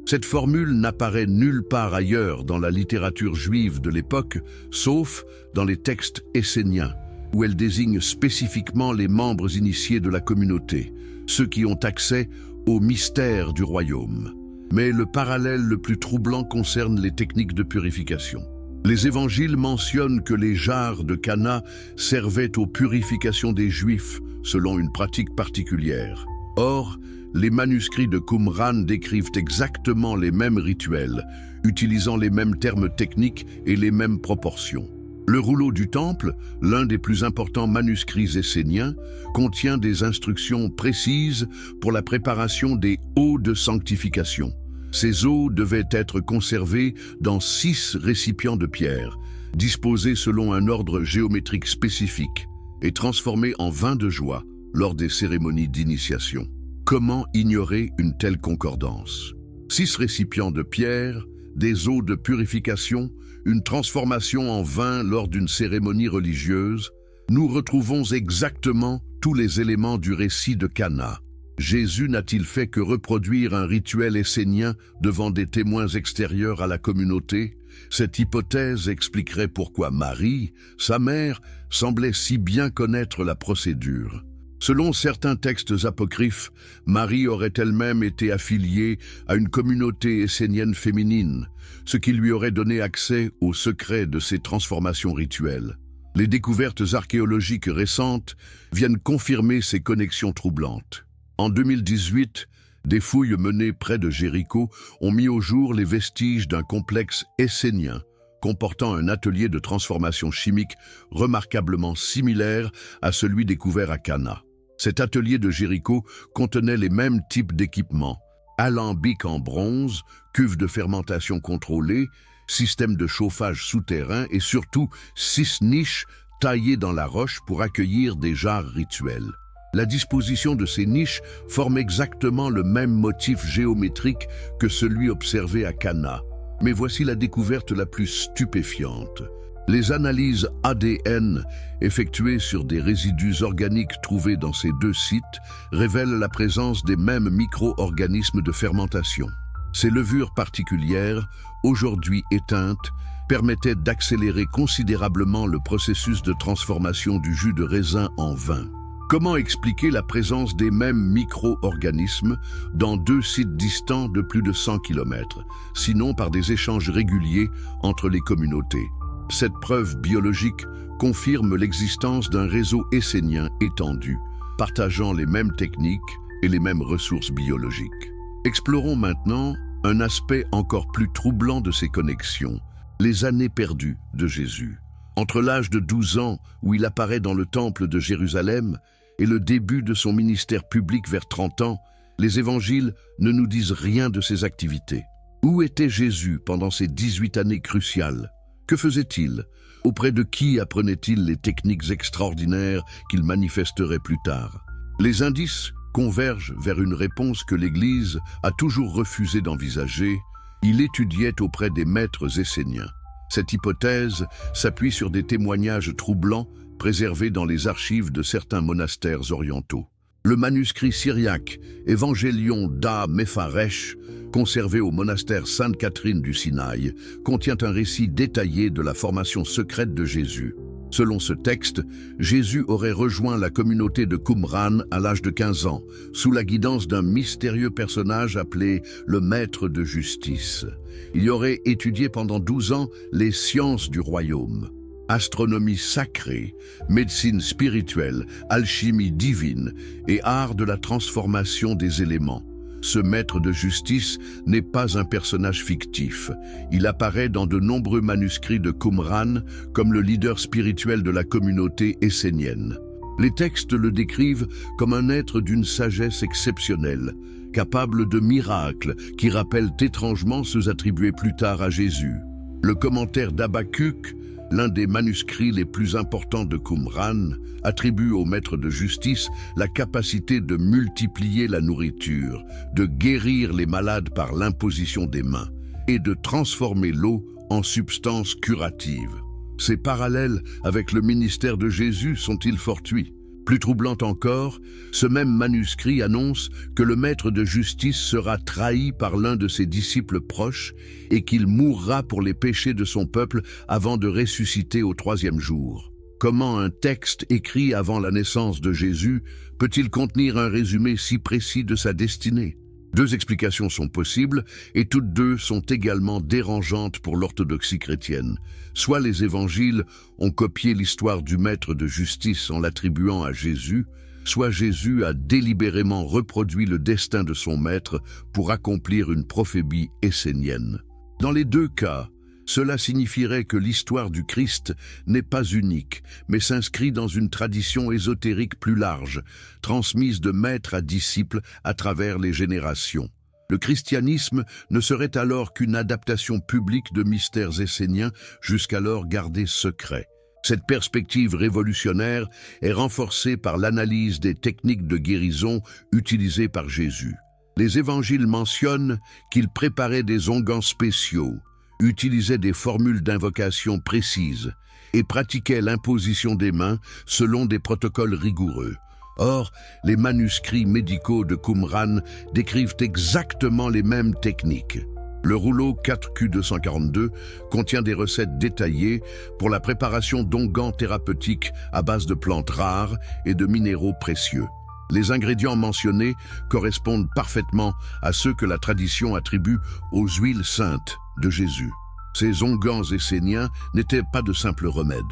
Cette formule n'apparaît nulle part ailleurs dans la littérature juive de l'époque, sauf dans les textes esséniens, où elle désigne spécifiquement les membres initiés de la communauté, ceux qui ont accès au mystère du royaume. Mais le parallèle le plus troublant concerne les techniques de purification. Les évangiles mentionnent que les jarres de Cana servaient aux purifications des Juifs selon une pratique particulière. Or, les manuscrits de Qumran décrivent exactement les mêmes rituels, utilisant les mêmes termes techniques et les mêmes proportions. Le rouleau du Temple, l'un des plus importants manuscrits esséniens, contient des instructions précises pour la préparation des eaux de sanctification. Ces eaux devaient être conservées dans 6 récipients de pierre, disposés selon un ordre géométrique spécifique et transformés en vin de joie lors des cérémonies d'initiation. Comment ignorer une telle concordance? 6 récipients de pierre, des eaux de purification, une transformation en vin lors d'une cérémonie religieuse, nous retrouvons exactement tous les éléments du récit de Cana. Jésus n'a-t-il fait que reproduire un rituel essénien devant des témoins extérieurs à la communauté? Cette hypothèse expliquerait pourquoi Marie, sa mère, semblait si bien connaître la procédure. Selon certains textes apocryphes, Marie aurait elle-même été affiliée à une communauté essénienne féminine, ce qui lui aurait donné accès aux secrets de ces transformations rituelles. Les découvertes archéologiques récentes viennent confirmer ces connexions troublantes. En 2018, des fouilles menées près de Jéricho ont mis au jour les vestiges d'un complexe essénien comportant un atelier de transformation chimique remarquablement similaire à celui découvert à Cana. Cet atelier de Jéricho contenait les mêmes types d'équipements: alambic en bronze, cuve de fermentation contrôlée, système de chauffage souterrain et surtout 6 niches taillées dans la roche pour accueillir des jarres rituelles. La disposition de ces niches forme exactement le même motif géométrique que celui observé à Cana. Mais voici la découverte la plus stupéfiante. Les analyses ADN effectuées sur des résidus organiques trouvés dans ces 2 sites révèlent la présence des mêmes micro-organismes de fermentation. Ces levures particulières, aujourd'hui éteintes, permettaient d'accélérer considérablement le processus de transformation du jus de raisin en vin. Comment expliquer la présence des mêmes micro-organismes dans 2 sites distants de plus de 100 km, sinon par des échanges réguliers entre les communautés? Cette preuve biologique confirme l'existence d'un réseau essénien étendu, partageant les mêmes techniques et les mêmes ressources biologiques. Explorons maintenant un aspect encore plus troublant de ces connexions, les années perdues de Jésus. Entre l'âge de 12 ans, où il apparaît dans le temple de Jérusalem, et le début de son ministère public vers 30 ans, les évangiles ne nous disent rien de ses activités. Où était Jésus pendant ces 18 années cruciales? Que faisait-il? Auprès de qui apprenait-il les techniques extraordinaires qu'il manifesterait plus tard? Les indices convergent vers une réponse que l'Église a toujours refusé d'envisager: Il étudiait auprès des maîtres esséniens. Cette hypothèse s'appuie sur des témoignages troublants préservés dans les archives de certains monastères orientaux. Le manuscrit syriaque Évangélion da Mepharesh, conservé au monastère Sainte-Catherine du Sinaï, contient un récit détaillé de la formation secrète de Jésus. Selon ce texte, Jésus aurait rejoint la communauté de Qumran à l'âge de 15 ans, sous la guidance d'un mystérieux personnage appelé le Maître de Justice. Il y aurait étudié pendant 12 ans les sciences du royaume. Astronomie sacrée, médecine spirituelle, alchimie divine et art de la transformation des éléments. Ce maître de justice n'est pas un personnage fictif. Il apparaît dans de nombreux manuscrits de Qumran comme le leader spirituel de la communauté essénienne. Les textes le décrivent comme un être d'une sagesse exceptionnelle, capable de miracles qui rappellent étrangement ceux attribués plus tard à Jésus. Le commentaire d'Habakkuk, l'un des manuscrits les plus importants de Qumran, attribue au maître de justice la capacité de multiplier la nourriture, de guérir les malades par l'imposition des mains et de transformer l'eau en substance curative. Ces parallèles avec le ministère de Jésus sont-ils fortuits? Plus troublant encore, ce même manuscrit annonce que le maître de justice sera trahi par l'un de ses disciples proches et qu'il mourra pour les péchés de son peuple avant de ressusciter au 3e jour. Comment un texte écrit avant la naissance de Jésus peut-il contenir un résumé si précis de sa destinée? Deux explications sont possibles et toutes deux sont également dérangeantes pour l'orthodoxie chrétienne. Soit les évangiles ont copié l'histoire du maître de justice en l'attribuant à Jésus, soit Jésus a délibérément reproduit le destin de son maître pour accomplir une prophétie essénienne. Dans les deux cas, cela signifierait que l'histoire du Christ n'est pas unique, mais s'inscrit dans une tradition ésotérique plus large, transmise de maître à disciple à travers les générations. Le christianisme ne serait alors qu'une adaptation publique de mystères esséniens jusqu'alors gardés secrets. Cette perspective révolutionnaire est renforcée par l'analyse des techniques de guérison utilisées par Jésus. Les évangiles mentionnent qu'il préparait des onguents spéciaux, utilisait des formules d'invocation précises et pratiquait l'imposition des mains selon des protocoles rigoureux. Or, les manuscrits médicaux de Qumran décrivent exactement les mêmes techniques. Le rouleau 4Q242 contient des recettes détaillées pour la préparation d'onguents thérapeutiques à base de plantes rares et de minéraux précieux. Les ingrédients mentionnés correspondent parfaitement à ceux que la tradition attribue aux huiles saintes de Jésus. Ces onguents esséniens n'étaient pas de simples remèdes.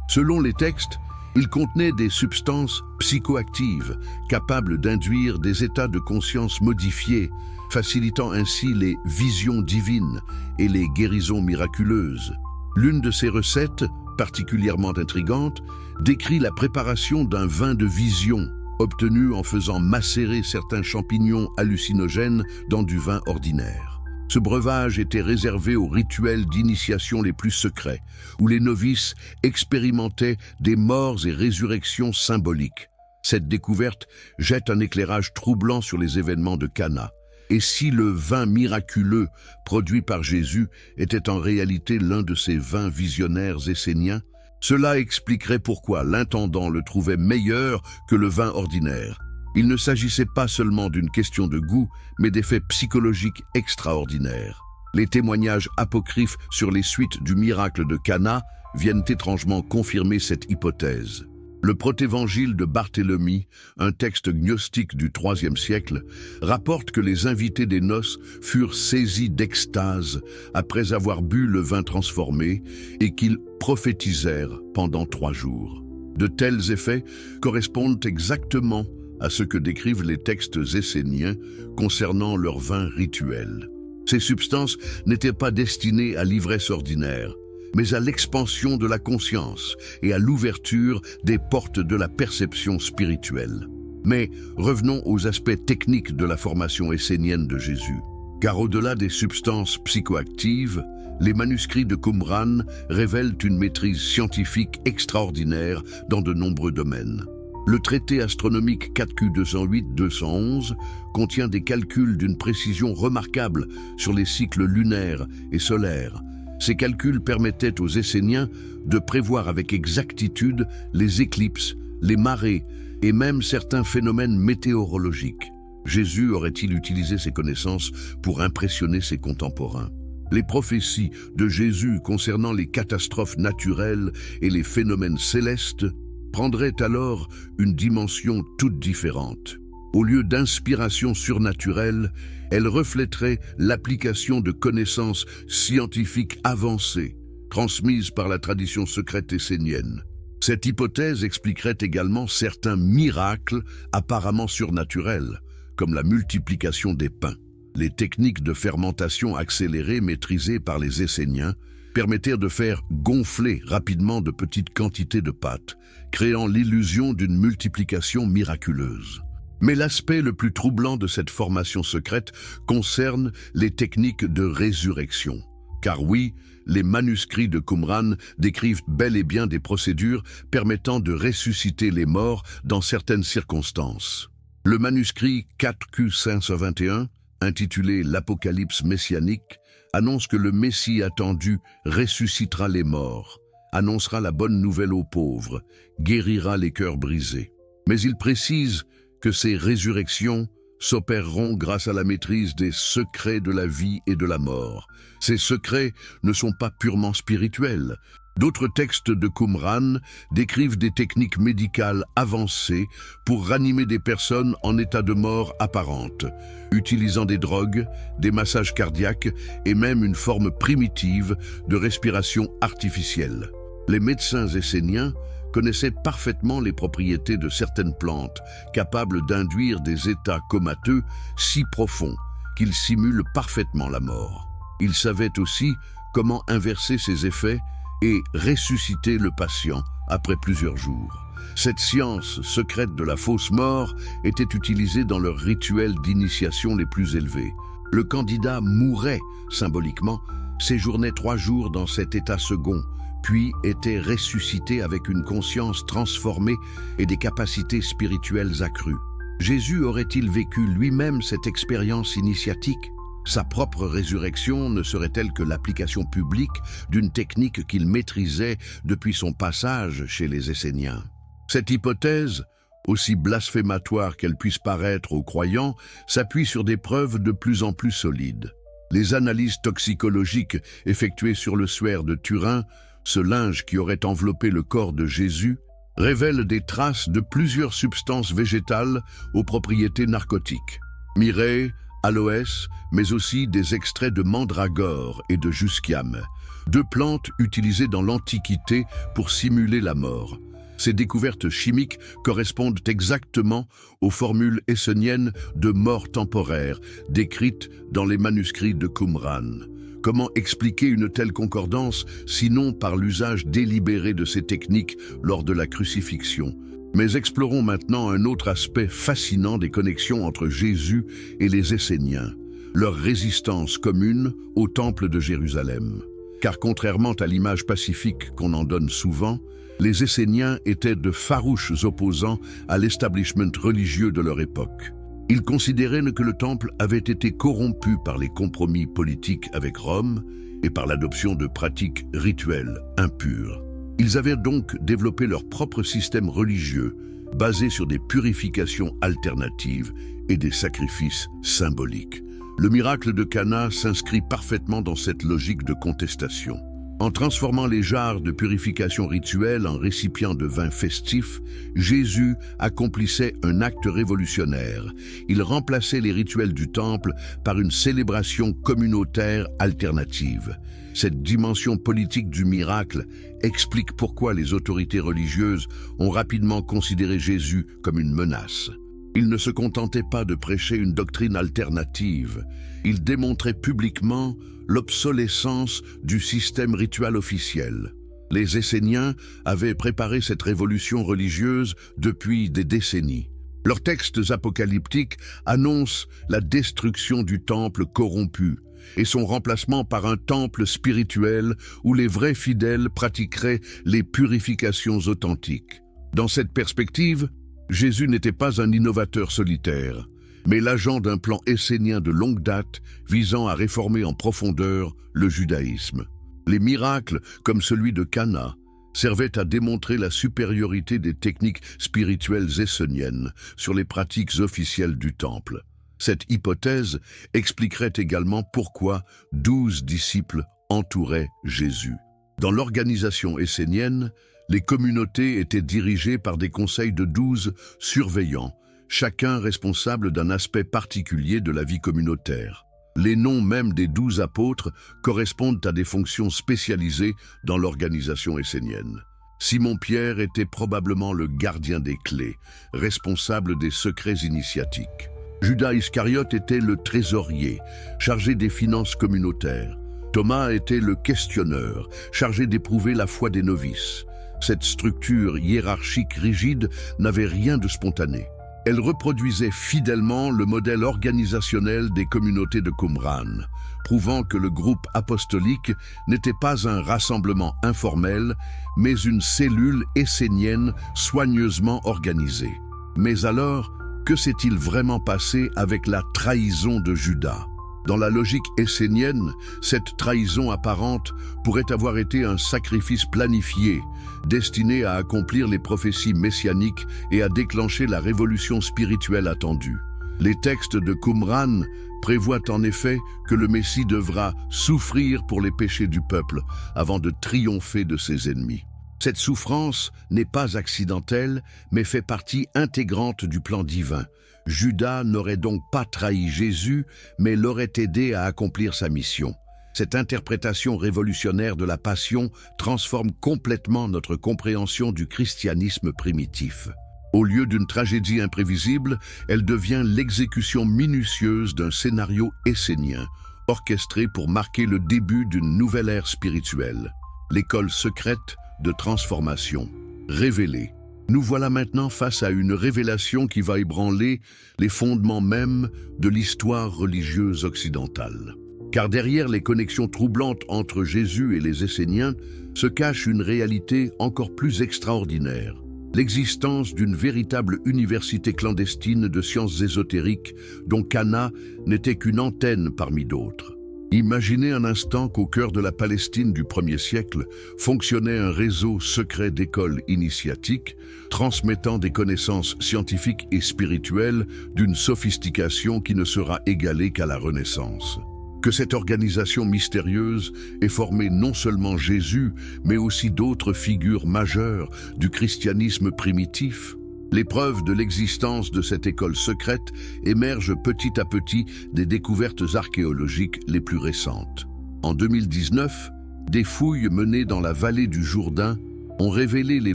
Selon les textes, ils contenaient des substances psychoactives capables d'induire des états de conscience modifiés, facilitant ainsi les visions divines et les guérisons miraculeuses. L'une de ces recettes, particulièrement intrigante, décrit la préparation d'un vin de vision, obtenu en faisant macérer certains champignons hallucinogènes dans du vin ordinaire. Ce breuvage était réservé aux rituels d'initiation les plus secrets, où les novices expérimentaient des morts et résurrections symboliques. Cette découverte jette un éclairage troublant sur les événements de Cana. Et si le vin miraculeux produit par Jésus était en réalité l'un de ces vins visionnaires esséniens, cela expliquerait pourquoi l'intendant le trouvait meilleur que le vin ordinaire. Il ne s'agissait pas seulement d'une question de goût, mais d'effets psychologiques extraordinaires. Les témoignages apocryphes sur les suites du miracle de Cana viennent étrangement confirmer cette hypothèse. Le protévangile de Barthélemy, un texte gnostique du IIIe siècle, rapporte que les invités des noces furent saisis d'extase après avoir bu le vin transformé et qu'ils prophétisèrent pendant 3 jours. De tels effets correspondent exactement à ce que décrivent les textes esséniens concernant leur vin rituel. Ces substances n'étaient pas destinées à l'ivresse ordinaire, mais à l'expansion de la conscience et à l'ouverture des portes de la perception spirituelle. Mais revenons aux aspects techniques de la formation essénienne de Jésus. Car au-delà des substances psychoactives, les manuscrits de Qumran révèlent une maîtrise scientifique extraordinaire dans de nombreux domaines. Le traité astronomique 4Q208-211 contient des calculs d'une précision remarquable sur les cycles lunaires et solaires. Ces calculs permettaient aux Esséniens de prévoir avec exactitude les éclipses, les marées et même certains phénomènes météorologiques. Jésus aurait-il utilisé ces connaissances pour impressionner ses contemporains? Les prophéties de Jésus concernant les catastrophes naturelles et les phénomènes célestes prendraient alors une dimension toute différente. Au lieu d'inspiration surnaturelle, elles reflèteraient l'application de connaissances scientifiques avancées, transmises par la tradition secrète essénienne. Cette hypothèse expliquerait également certains miracles apparemment surnaturels, comme la multiplication des pains. Les techniques de fermentation accélérée maîtrisées par les Esséniens permettaient de faire gonfler rapidement de petites quantités de pâte, créant l'illusion d'une multiplication miraculeuse. Mais l'aspect le plus troublant de cette formation secrète concerne les techniques de résurrection. Car oui, les manuscrits de Qumran décrivent bel et bien des procédures permettant de ressusciter les morts dans certaines circonstances. Le manuscrit 4Q521, intitulé l'Apocalypse messianique, annonce que le Messie attendu ressuscitera les morts, annoncera la bonne nouvelle aux pauvres, guérira les cœurs brisés. Mais il précise que ces résurrections s'opéreront grâce à la maîtrise des secrets de la vie et de la mort. Ces secrets ne sont pas purement spirituels. D'autres textes de Qumran décrivent des techniques médicales avancées pour ranimer des personnes en état de mort apparente, utilisant des drogues, des massages cardiaques et même une forme primitive de respiration artificielle. Les médecins esséniens connaissaient parfaitement les propriétés de certaines plantes, capables d'induire des états comateux si profonds qu'ils simulent parfaitement la mort. Ils savaient aussi comment inverser ces effets et ressusciter le patient après plusieurs jours. Cette science secrète de la fausse mort était utilisée dans leurs rituels d'initiation les plus élevés. Le candidat mourait symboliquement, séjournait 3 jours dans cet état second, puis était ressuscité avec une conscience transformée et des capacités spirituelles accrues. Jésus aurait-il vécu lui-même cette expérience initiatique? Sa propre résurrection ne serait-elle que l'application publique d'une technique qu'il maîtrisait depuis son passage chez les Esséniens? Cette hypothèse, aussi blasphématoire qu'elle puisse paraître aux croyants, s'appuie sur des preuves de plus en plus solides. Les analyses toxicologiques effectuées sur le suaire de Turin, ce linge qui aurait enveloppé le corps de Jésus, révèlent des traces de plusieurs substances végétales aux propriétés narcotiques. Mireille, aloès, mais aussi des extraits de mandragore et de jusquiame, 2 plantes utilisées dans l'Antiquité pour simuler la mort. Ces découvertes chimiques correspondent exactement aux formules esséniennes de mort temporaire décrites dans les manuscrits de Qumran. Comment expliquer une telle concordance, sinon par l'usage délibéré de ces techniques lors de la crucifixion? Mais explorons maintenant un autre aspect fascinant des connexions entre Jésus et les Esséniens, leur résistance commune au Temple de Jérusalem. Car contrairement à l'image pacifique qu'on en donne souvent, les Esséniens étaient de farouches opposants à l'establishment religieux de leur époque. Ils considéraient que le Temple avait été corrompu par les compromis politiques avec Rome et par l'adoption de pratiques rituelles impures. Ils avaient donc développé leur propre système religieux, basé sur des purifications alternatives et des sacrifices symboliques. Le miracle de Cana s'inscrit parfaitement dans cette logique de contestation. En transformant les jarres de purification rituelle en récipients de vin festif, Jésus accomplissait un acte révolutionnaire. Il remplaçait les rituels du temple par une célébration communautaire alternative. Cette dimension politique du miracle explique pourquoi les autorités religieuses ont rapidement considéré Jésus comme une menace. Il ne se contentait pas de prêcher une doctrine alternative, il démontrait publiquement l'obsolescence du système rituel officiel. Les Esséniens avaient préparé cette révolution religieuse depuis des décennies. Leurs textes apocalyptiques annoncent la destruction du temple corrompu et son remplacement par un temple spirituel où les vrais fidèles pratiqueraient les purifications authentiques. Dans cette perspective, Jésus n'était pas un innovateur solitaire, mais l'agent d'un plan essénien de longue date visant à réformer en profondeur le judaïsme. Les miracles, comme celui de Cana, servaient à démontrer la supériorité des techniques spirituelles esséniennes sur les pratiques officielles du temple. Cette hypothèse expliquerait également pourquoi 12 disciples entouraient Jésus. Dans l'organisation essénienne, les communautés étaient dirigées par des conseils de 12 surveillants, chacun responsable d'un aspect particulier de la vie communautaire. Les noms même des 12 apôtres correspondent à des fonctions spécialisées dans l'organisation essénienne. Simon-Pierre était probablement le gardien des clés, responsable des secrets initiatiques. Judas Iscariote était le trésorier, chargé des finances communautaires. Thomas était le questionneur, chargé d'éprouver la foi des novices. Cette structure hiérarchique rigide n'avait rien de spontané. Elle reproduisait fidèlement le modèle organisationnel des communautés de Qumran, prouvant que le groupe apostolique n'était pas un rassemblement informel, mais une cellule essénienne soigneusement organisée. Mais alors, que s'est-il vraiment passé avec la trahison de Judas ? Dans la logique essénienne, cette trahison apparente pourrait avoir été un sacrifice planifié, destiné à accomplir les prophéties messianiques et à déclencher la révolution spirituelle attendue. Les textes de Qumran prévoient en effet que le Messie devra souffrir pour les péchés du peuple avant de triompher de ses ennemis. Cette souffrance n'est pas accidentelle, mais fait partie intégrante du plan divin. Judas n'aurait donc pas trahi Jésus, mais l'aurait aidé à accomplir sa mission. Cette interprétation révolutionnaire de la Passion transforme complètement notre compréhension du christianisme primitif. Au lieu d'une tragédie imprévisible, elle devient l'exécution minutieuse d'un scénario essénien, orchestré pour marquer le début d'une nouvelle ère spirituelle. L'école secrète de transformation, révélée. Nous voilà maintenant face à une révélation qui va ébranler les fondements mêmes de l'histoire religieuse occidentale. Car derrière les connexions troublantes entre Jésus et les Esséniens se cache une réalité encore plus extraordinaire. L'existence d'une véritable université clandestine de sciences ésotériques dont Cana n'était qu'une antenne parmi d'autres. Imaginez un instant qu'au cœur de la Palestine du 1er siècle fonctionnait un réseau secret d'écoles initiatiques transmettant des connaissances scientifiques et spirituelles d'une sophistication qui ne sera égalée qu'à la Renaissance. Que cette organisation mystérieuse ait formé non seulement Jésus, mais aussi d'autres figures majeures du christianisme primitif. Les preuves de l'existence de cette école secrète émergent petit à petit des découvertes archéologiques les plus récentes. En 2019, des fouilles menées dans la vallée du Jourdain ont révélé les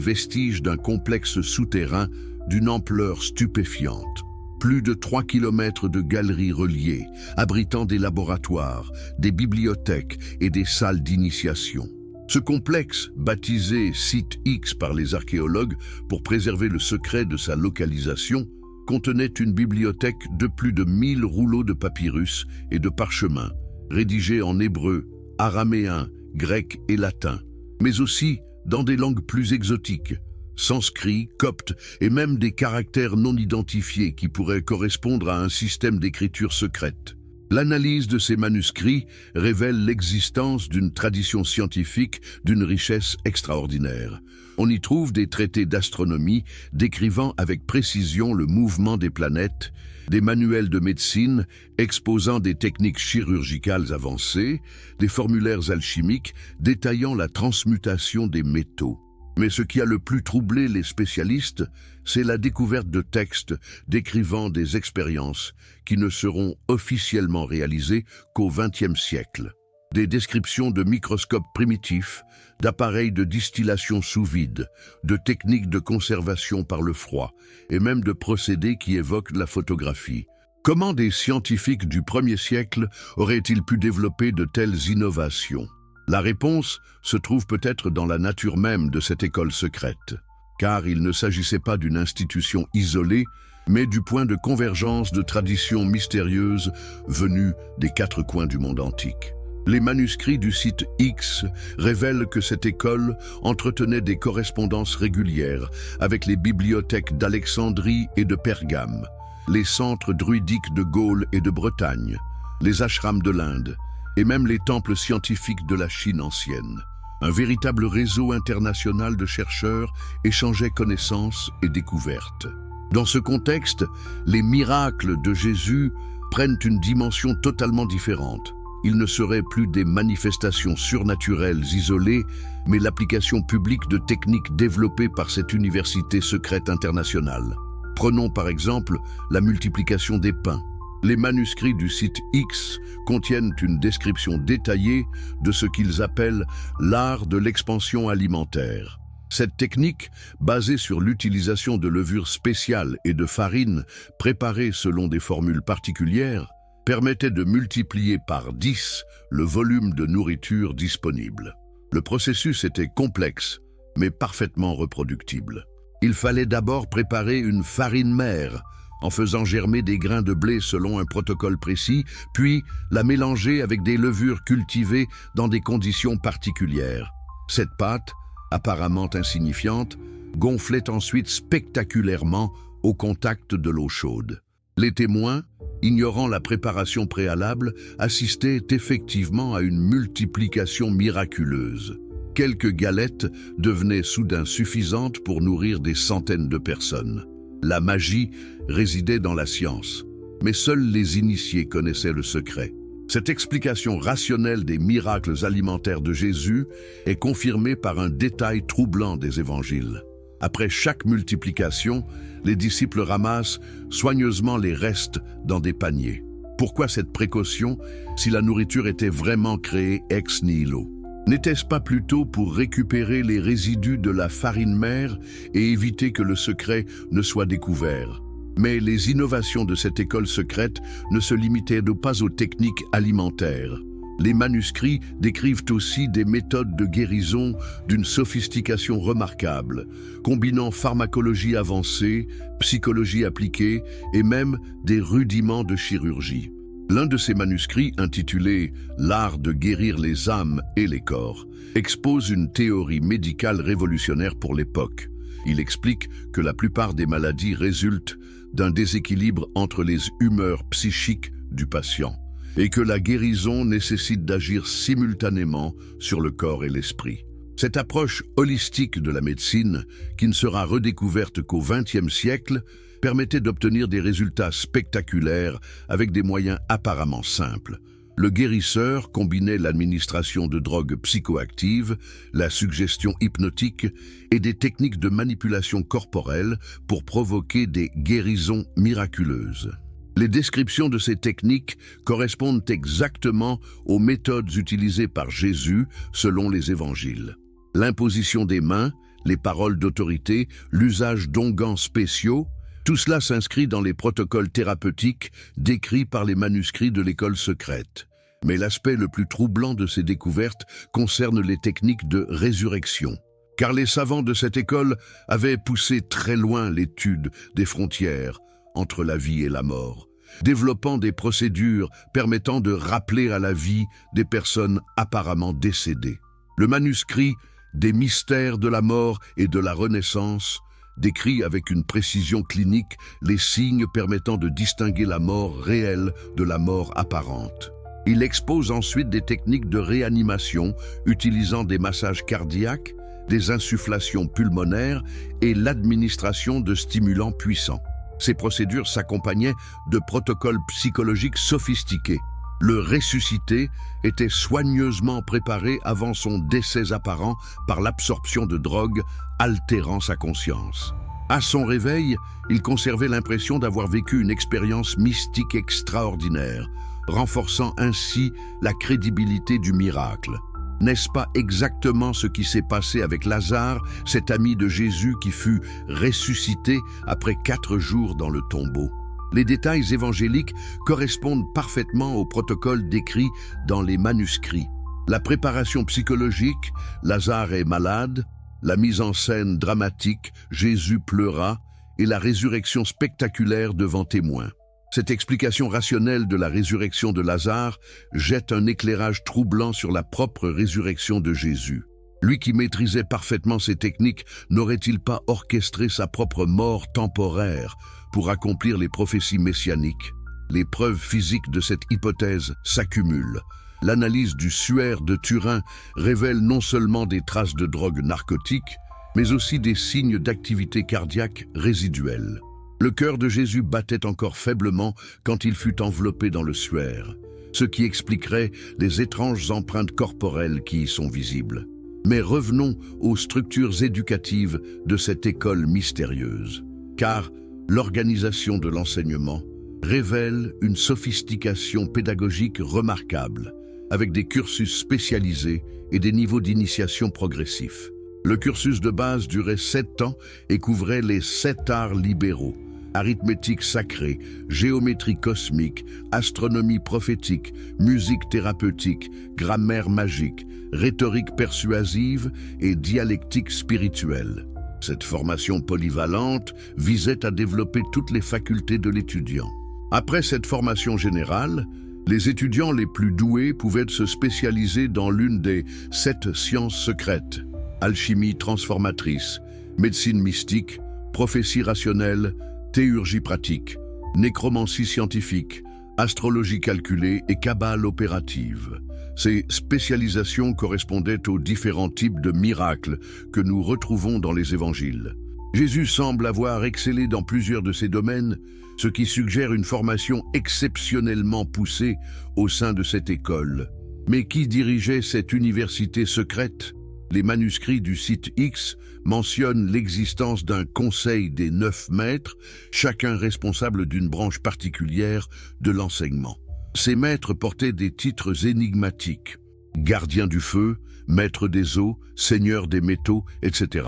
vestiges d'un complexe souterrain d'une ampleur stupéfiante. Plus de 3 kilomètres de galeries reliées, abritant des laboratoires, des bibliothèques et des salles d'initiation. Ce complexe, baptisé Site X par les archéologues pour préserver le secret de sa localisation, contenait une bibliothèque de plus de 1000 rouleaux de papyrus et de parchemins, rédigés en hébreu, araméen, grec et latin, mais aussi dans des langues plus exotiques, sanskrit, copte et même des caractères non identifiés qui pourraient correspondre à un système d'écriture secrète. L'analyse de ces manuscrits révèle l'existence d'une tradition scientifique d'une richesse extraordinaire. On y trouve des traités d'astronomie décrivant avec précision le mouvement des planètes, des manuels de médecine exposant des techniques chirurgicales avancées, des formulaires alchimiques détaillant la transmutation des métaux. Mais ce qui a le plus troublé les spécialistes, c'est la découverte de textes décrivant des expériences qui ne seront officiellement réalisées qu'au XXe siècle. Des descriptions de microscopes primitifs, d'appareils de distillation sous vide, de techniques de conservation par le froid et même de procédés qui évoquent la photographie. Comment des scientifiques du 1er siècle auraient-ils pu développer de telles innovations ? La réponse se trouve peut-être dans la nature même de cette école secrète, car il ne s'agissait pas d'une institution isolée, mais du point de convergence de traditions mystérieuses venues des 4 coins du monde antique. Les manuscrits du site X révèlent que cette école entretenait des correspondances régulières avec les bibliothèques d'Alexandrie et de Pergame, les centres druidiques de Gaule et de Bretagne, les ashrams de l'Inde et même les temples scientifiques de la Chine ancienne. Un véritable réseau international de chercheurs échangeait connaissances et découvertes. Dans ce contexte, les miracles de Jésus prennent une dimension totalement différente. Ils ne seraient plus des manifestations surnaturelles isolées, mais l'application publique de techniques développées par cette université secrète internationale. Prenons par exemple la multiplication des pains. Les manuscrits du site X contiennent une description détaillée de ce qu'ils appellent l'art de l'expansion alimentaire. Cette technique, basée sur l'utilisation de levures spéciales et de farine préparées selon des formules particulières, permettait de multiplier par 10 le volume de nourriture disponible. Le processus était complexe, mais parfaitement reproductible. Il fallait d'abord préparer une farine mère, en faisant germer des grains de blé selon un protocole précis, puis la mélanger avec des levures cultivées dans des conditions particulières. Cette pâte, apparemment insignifiante, gonflait ensuite spectaculairement au contact de l'eau chaude. Les témoins, ignorant la préparation préalable, assistaient effectivement à une multiplication miraculeuse. Quelques galettes devenaient soudain suffisantes pour nourrir des centaines de personnes. La magie résidait dans la science, mais seuls les initiés connaissaient le secret. Cette explication rationnelle des miracles alimentaires de Jésus est confirmée par un détail troublant des évangiles. Après chaque multiplication, les disciples ramassent soigneusement les restes dans des paniers. Pourquoi cette précaution si la nourriture était vraiment créée ex nihilo? N'était-ce pas plutôt pour récupérer les résidus de la farine mère et éviter que le secret ne soit découvert? Mais les innovations de cette école secrète ne se limitaient pas aux techniques alimentaires. Les manuscrits décrivent aussi des méthodes de guérison d'une sophistication remarquable, combinant pharmacologie avancée, psychologie appliquée et même des rudiments de chirurgie. L'un de ces manuscrits, intitulé « L'art de guérir les âmes et les corps », expose une théorie médicale révolutionnaire pour l'époque. Il explique que la plupart des maladies résultent d'un déséquilibre entre les humeurs psychiques du patient et que la guérison nécessite d'agir simultanément sur le corps et l'esprit. Cette approche holistique de la médecine, qui ne sera redécouverte qu'au XXe siècle, permettait d'obtenir des résultats spectaculaires avec des moyens apparemment simples. Le guérisseur combinait l'administration de drogues psychoactives, la suggestion hypnotique et des techniques de manipulation corporelle pour provoquer des guérisons miraculeuses. Les descriptions de ces techniques correspondent exactement aux méthodes utilisées par Jésus selon les évangiles. L'imposition des mains, les paroles d'autorité, l'usage d'onguents spéciaux, tout cela s'inscrit dans les protocoles thérapeutiques décrits par les manuscrits de l'école secrète. Mais l'aspect le plus troublant de ces découvertes concerne les techniques de résurrection. Car les savants de cette école avaient poussé très loin l'étude des frontières entre la vie et la mort, développant des procédures permettant de rappeler à la vie des personnes apparemment décédées. Le manuscrit des mystères de la mort et de la renaissance décrit avec une précision clinique les signes permettant de distinguer la mort réelle de la mort apparente. Il expose ensuite des techniques de réanimation utilisant des massages cardiaques, des insufflations pulmonaires et l'administration de stimulants puissants. Ces procédures s'accompagnaient de protocoles psychologiques sophistiqués. Le ressuscité était soigneusement préparé avant son décès apparent par l'absorption de drogues altérant sa conscience. À son réveil, il conservait l'impression d'avoir vécu une expérience mystique extraordinaire, renforçant ainsi la crédibilité du miracle. N'est-ce pas exactement ce qui s'est passé avec Lazare, cet ami de Jésus qui fut ressuscité après 4 jours dans le tombeau? Les détails évangéliques correspondent parfaitement au protocole décrit dans les manuscrits. La préparation psychologique, Lazare est malade, la mise en scène dramatique, Jésus pleura, et la résurrection spectaculaire devant témoins. Cette explication rationnelle de la résurrection de Lazare jette un éclairage troublant sur la propre résurrection de Jésus. Lui qui maîtrisait parfaitement ces techniques, n'aurait-il pas orchestré sa propre mort temporaire pour accomplir les prophéties messianiques? Les preuves physiques de cette hypothèse s'accumulent. L'analyse du suaire de Turin révèle non seulement des traces de drogue narcotique, mais aussi des signes d'activité cardiaque résiduelle. Le cœur de Jésus battait encore faiblement quand il fut enveloppé dans le suaire, ce qui expliquerait les étranges empreintes corporelles qui y sont visibles. Mais revenons aux structures éducatives de cette école mystérieuse, car l'organisation de l'enseignement révèle une sophistication pédagogique remarquable, avec des cursus spécialisés et des niveaux d'initiation progressifs. Le cursus de base durait 7 ans et couvrait les 7 arts libéraux: arithmétique sacrée, géométrie cosmique, astronomie prophétique, musique thérapeutique, grammaire magique, rhétorique persuasive et dialectique spirituelle. Cette formation polyvalente visait à développer toutes les facultés de l'étudiant. Après cette formation générale, les étudiants les plus doués pouvaient se spécialiser dans l'une des 7 sciences secrètes: alchimie transformatrice, médecine mystique, prophétie rationnelle, théurgie pratique, nécromancie scientifique, astrologie calculée et kabbale opérative. Ces spécialisations correspondaient aux différents types de miracles que nous retrouvons dans les évangiles. Jésus semble avoir excellé dans plusieurs de ces domaines, ce qui suggère une formation exceptionnellement poussée au sein de cette école. Mais qui dirigeait cette université secrète? Les manuscrits du site X mentionnent l'existence d'un conseil des 9 maîtres, chacun responsable d'une branche particulière de l'enseignement. Ces maîtres portaient des titres énigmatiques: gardien du feu, maître des eaux, seigneur des métaux, etc.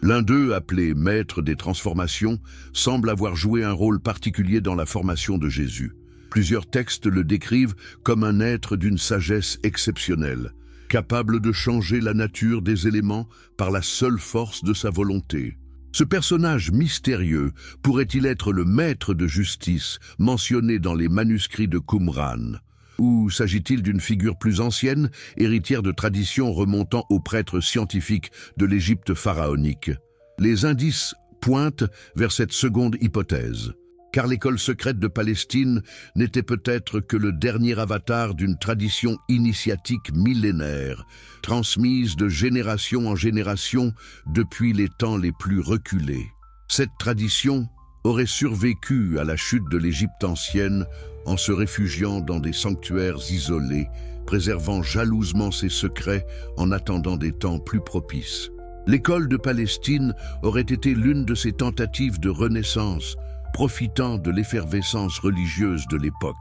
L'un d'eux, appelé maître des transformations, semble avoir joué un rôle particulier dans la formation de Jésus. Plusieurs textes le décrivent comme un être d'une sagesse exceptionnelle, capable de changer la nature des éléments par la seule force de sa volonté. Ce personnage mystérieux pourrait-il être le maître de justice mentionné dans les manuscrits de Qumran? Ou s'agit-il d'une figure plus ancienne, héritière de traditions remontant aux prêtres scientifiques de l'Égypte pharaonique? Les indices pointent vers cette seconde hypothèse, car l'école secrète de Palestine n'était peut-être que le dernier avatar d'une tradition initiatique millénaire, transmise de génération en génération depuis les temps les plus reculés. Cette tradition aurait survécu à la chute de l'Égypte ancienne en se réfugiant dans des sanctuaires isolés, préservant jalousement ses secrets en attendant des temps plus propices. L'école de Palestine aurait été l'une de ces tentatives de renaissance, profitant de l'effervescence religieuse de l'époque.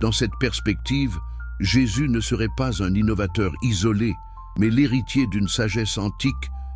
Dans cette perspective, Jésus ne serait pas un innovateur isolé, mais l'héritier d'une sagesse antique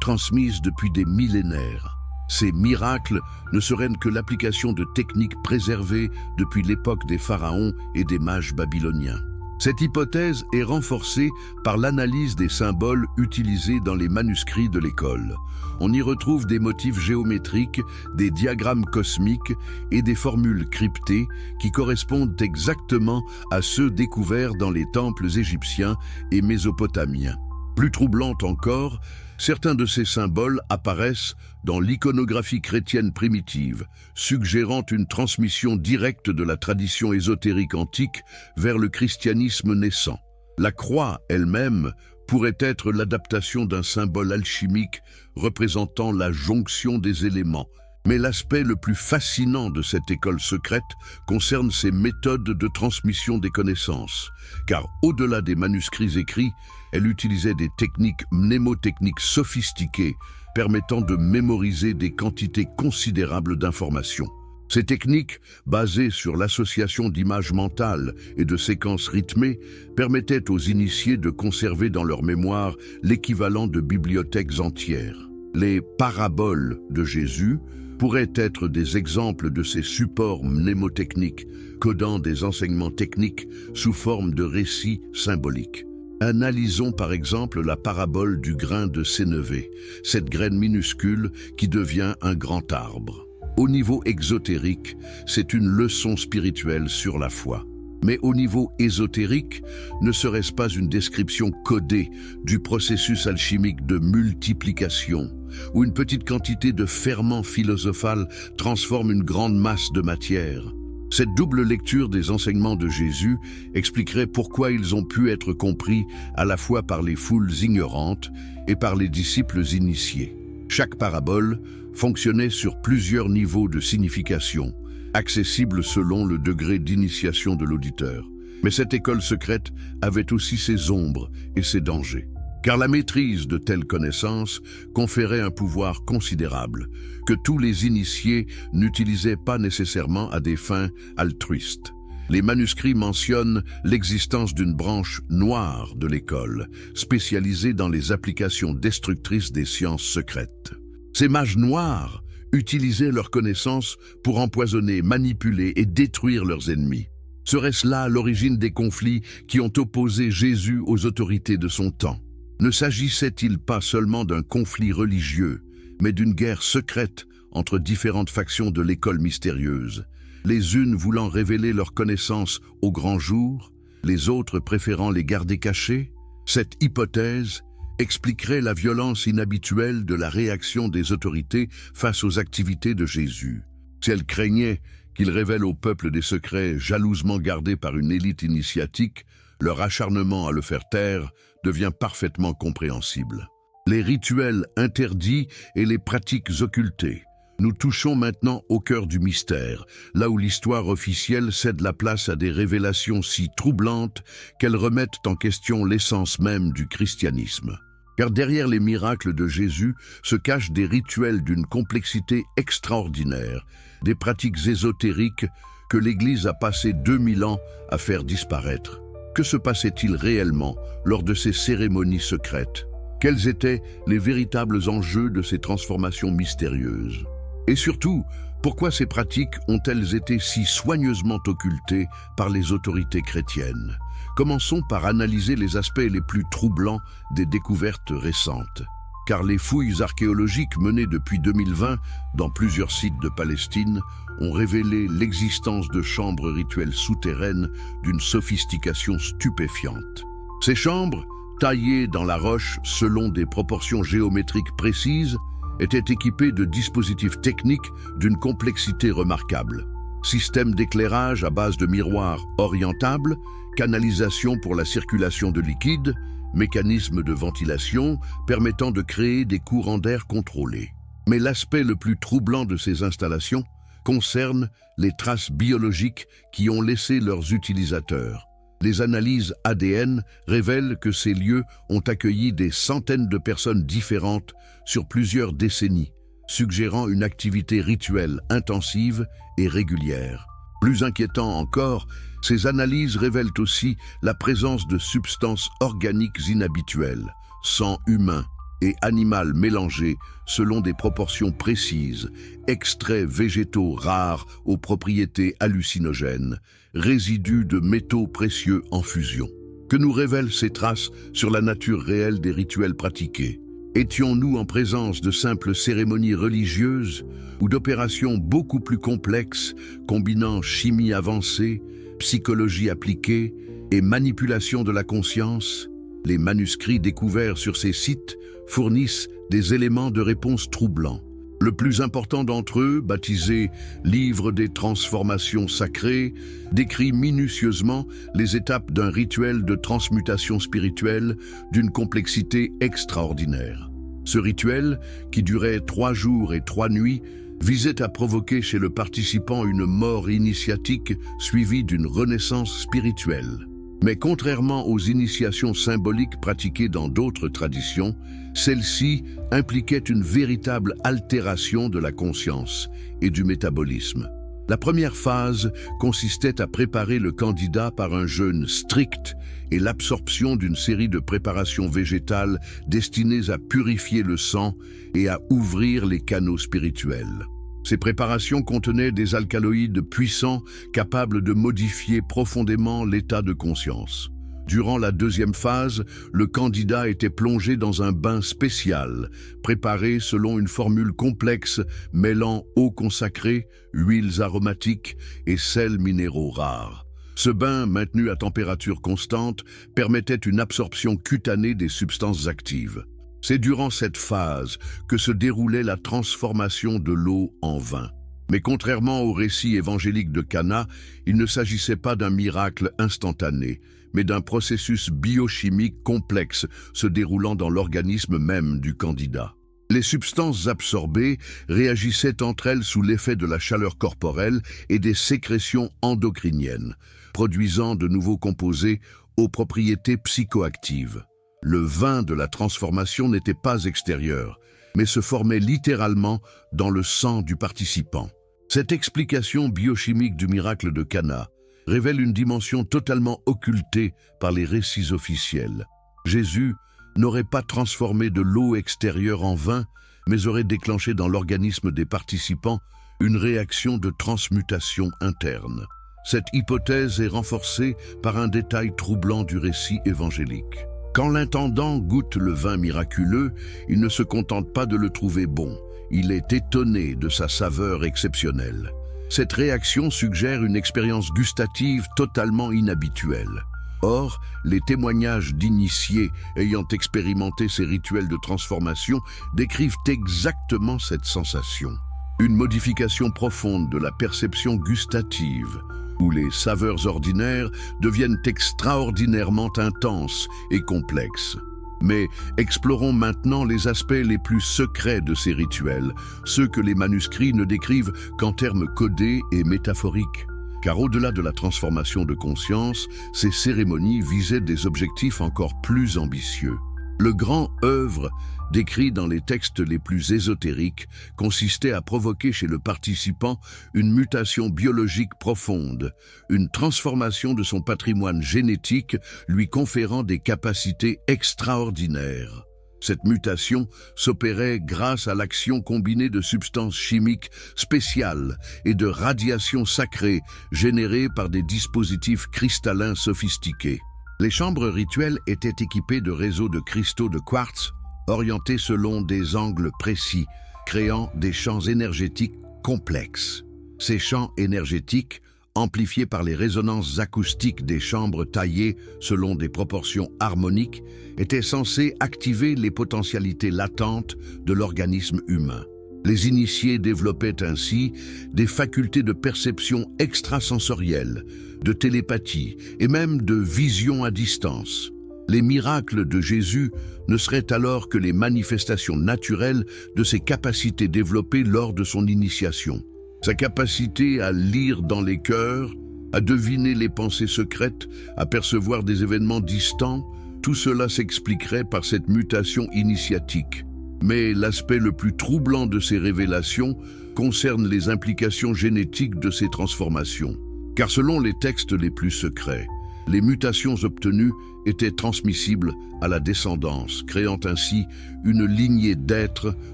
transmise depuis des millénaires. Ces miracles ne seraient que l'application de techniques préservées depuis l'époque des pharaons et des mages babyloniens. Cette hypothèse est renforcée par l'analyse des symboles utilisés dans les manuscrits de l'école. On y retrouve des motifs géométriques, des diagrammes cosmiques et des formules cryptées qui correspondent exactement à ceux découverts dans les temples égyptiens et mésopotamiens. Plus troublant encore, certains de ces symboles apparaissent dans l'iconographie chrétienne primitive, suggérant une transmission directe de la tradition ésotérique antique vers le christianisme naissant. La croix elle-même pourrait être l'adaptation d'un symbole alchimique représentant la jonction des éléments. Mais l'aspect le plus fascinant de cette école secrète concerne ses méthodes de transmission des connaissances, car au-delà des manuscrits écrits, elle utilisait des techniques mnémotechniques sophistiquées permettant de mémoriser des quantités considérables d'informations. Ces techniques, basées sur l'association d'images mentales et de séquences rythmées, permettaient aux initiés de conserver dans leur mémoire l'équivalent de bibliothèques entières. Les paraboles de Jésus pourraient être des exemples de ces supports mnémotechniques, codant des enseignements techniques sous forme de récits symboliques. Analysons par exemple la parabole du grain de sénévé, cette graine minuscule qui devient un grand arbre. Au niveau exotérique, c'est une leçon spirituelle sur la foi. Mais au niveau ésotérique, ne serait-ce pas une description codée du processus alchimique de multiplication, où une petite quantité de ferment philosophal transforme une grande masse de matière? Cette double lecture des enseignements de Jésus expliquerait pourquoi ils ont pu être compris à la fois par les foules ignorantes et par les disciples initiés. Chaque parabole fonctionnait sur plusieurs niveaux de signification, accessible selon le degré d'initiation de l'auditeur. Mais cette école secrète avait aussi ses ombres et ses dangers. Car la maîtrise de telles connaissances conférait un pouvoir considérable, que tous les initiés n'utilisaient pas nécessairement à des fins altruistes. Les manuscrits mentionnent l'existence d'une branche noire de l'école, spécialisée dans les applications destructrices des sciences secrètes. Ces mages noirs utilisaient leurs connaissances pour empoisonner, manipuler et détruire leurs ennemis. Serait-ce là l'origine des conflits qui ont opposé Jésus aux autorités de son temps? Ne s'agissait-il pas seulement d'un conflit religieux, mais d'une guerre secrète entre différentes factions de l'école mystérieuse, les unes voulant révéler leurs connaissances au grand jour, les autres préférant les garder cachées? Cette hypothèse expliquerait la violence inhabituelle de la réaction des autorités face aux activités de Jésus. Si elles craignaient qu'il révèle au peuple des secrets jalousement gardés par une élite initiatique, leur acharnement à le faire taire devient parfaitement compréhensible. Les rituels interdits et les pratiques occultées. Nous touchons maintenant au cœur du mystère, là où l'histoire officielle cède la place à des révélations si troublantes qu'elles remettent en question l'essence même du christianisme. Car derrière les miracles de Jésus se cachent des rituels d'une complexité extraordinaire, des pratiques ésotériques que l'Église a passé 2000 ans à faire disparaître. Que se passait-il réellement lors de ces cérémonies secrètes? Quels étaient les véritables enjeux de ces transformations mystérieuses? Et surtout, pourquoi ces pratiques ont-elles été si soigneusement occultées par les autorités chrétiennes? Commençons par analyser les aspects les plus troublants des découvertes récentes. Car les fouilles archéologiques menées depuis 2020 dans plusieurs sites de Palestine ont révélé l'existence de chambres rituelles souterraines d'une sophistication stupéfiante. Ces chambres, taillées dans la roche selon des proportions géométriques précises, étaient équipées de dispositifs techniques d'une complexité remarquable. Système d'éclairage à base de miroirs orientables, canalisation pour la circulation de liquide, mécanisme de ventilation permettant de créer des courants d'air contrôlés. Mais l'aspect le plus troublant de ces installations concerne les traces biologiques qui ont laissé leurs utilisateurs. Les analyses ADN révèlent que ces lieux ont accueilli des centaines de personnes différentes sur plusieurs décennies, suggérant une activité rituelle intensive et régulière. Plus inquiétant encore, ces analyses révèlent aussi la présence de substances organiques inhabituelles, sang humain et animal mélangés selon des proportions précises, extraits végétaux rares aux propriétés hallucinogènes, résidus de métaux précieux en fusion. Que nous révèlent ces traces sur la nature réelle des rituels pratiqués? Étions-nous en présence de simples cérémonies religieuses ou d'opérations beaucoup plus complexes combinant chimie avancée, psychologie appliquée et manipulation de la conscience? Les manuscrits découverts sur ces sites fournissent des éléments de réponse troublants. Le plus important d'entre eux, baptisé « Livre des transformations sacrées », décrit minutieusement les étapes d'un rituel de transmutation spirituelle d'une complexité extraordinaire. Ce rituel, qui durait 3 jours et 3 nuits, visait à provoquer chez le participant une mort initiatique suivie d'une renaissance spirituelle. Mais contrairement aux initiations symboliques pratiquées dans d'autres traditions, celle-ci impliquait une véritable altération de la conscience et du métabolisme. La première phase consistait à préparer le candidat par un jeûne strict et l'absorption d'une série de préparations végétales destinées à purifier le sang et à ouvrir les canaux spirituels. Ces préparations contenaient des alcaloïdes puissants capables de modifier profondément l'état de conscience. Durant la deuxième phase, le candidat était plongé dans un bain spécial, préparé selon une formule complexe mêlant eau consacrée, huiles aromatiques et sels minéraux rares. Ce bain, maintenu à température constante, permettait une absorption cutanée des substances actives. C'est durant cette phase que se déroulait la transformation de l'eau en vin. Mais contrairement au récit évangélique de Cana, il ne s'agissait pas d'un miracle instantané, mais d'un processus biochimique complexe se déroulant dans l'organisme même du candidat. Les substances absorbées réagissaient entre elles sous l'effet de la chaleur corporelle et des sécrétions endocriniennes, produisant de nouveaux composés aux propriétés psychoactives. Le vin de la transformation n'était pas extérieur, mais se formait littéralement dans le sang du participant. Cette explication biochimique du miracle de Cana révèle une dimension totalement occultée par les récits officiels. Jésus n'aurait pas transformé de l'eau extérieure en vin, mais aurait déclenché dans l'organisme des participants une réaction de transmutation interne. Cette hypothèse est renforcée par un détail troublant du récit évangélique. Quand l'intendant goûte le vin miraculeux, il ne se contente pas de le trouver bon. Il est étonné de sa saveur exceptionnelle. Cette réaction suggère une expérience gustative totalement inhabituelle. Or, les témoignages d'initiés ayant expérimenté ces rituels de transformation décrivent exactement cette sensation. Une modification profonde de la perception gustative, où les saveurs ordinaires deviennent extraordinairement intenses et complexes. Mais explorons maintenant les aspects les plus secrets de ces rituels, ceux que les manuscrits ne décrivent qu'en termes codés et métaphoriques. Car au-delà de la transformation de conscience, ces cérémonies visaient des objectifs encore plus ambitieux. Le grand œuvre, décrit dans les textes les plus ésotériques, consistait à provoquer chez le participant une mutation biologique profonde, une transformation de son patrimoine génétique lui conférant des capacités extraordinaires. Cette mutation s'opérait grâce à l'action combinée de substances chimiques spéciales et de radiations sacrées générées par des dispositifs cristallins sophistiqués. Les chambres rituelles étaient équipées de réseaux de cristaux de quartz orientés selon des angles précis, créant des champs énergétiques complexes. Ces champs énergétiques, amplifiés par les résonances acoustiques des chambres taillées selon des proportions harmoniques, étaient censés activer les potentialités latentes de l'organisme humain. Les initiés développaient ainsi des facultés de perception extrasensorielle, de télépathie et même de vision à distance. Les miracles de Jésus ne seraient alors que les manifestations naturelles de ses capacités développées lors de son initiation. Sa capacité à lire dans les cœurs, à deviner les pensées secrètes, à percevoir des événements distants, tout cela s'expliquerait par cette mutation initiatique. Mais l'aspect le plus troublant de ces révélations concerne les implications génétiques de ces transformations. Car selon les textes les plus secrets, les mutations obtenues étaient transmissibles à la descendance, créant ainsi une lignée d'êtres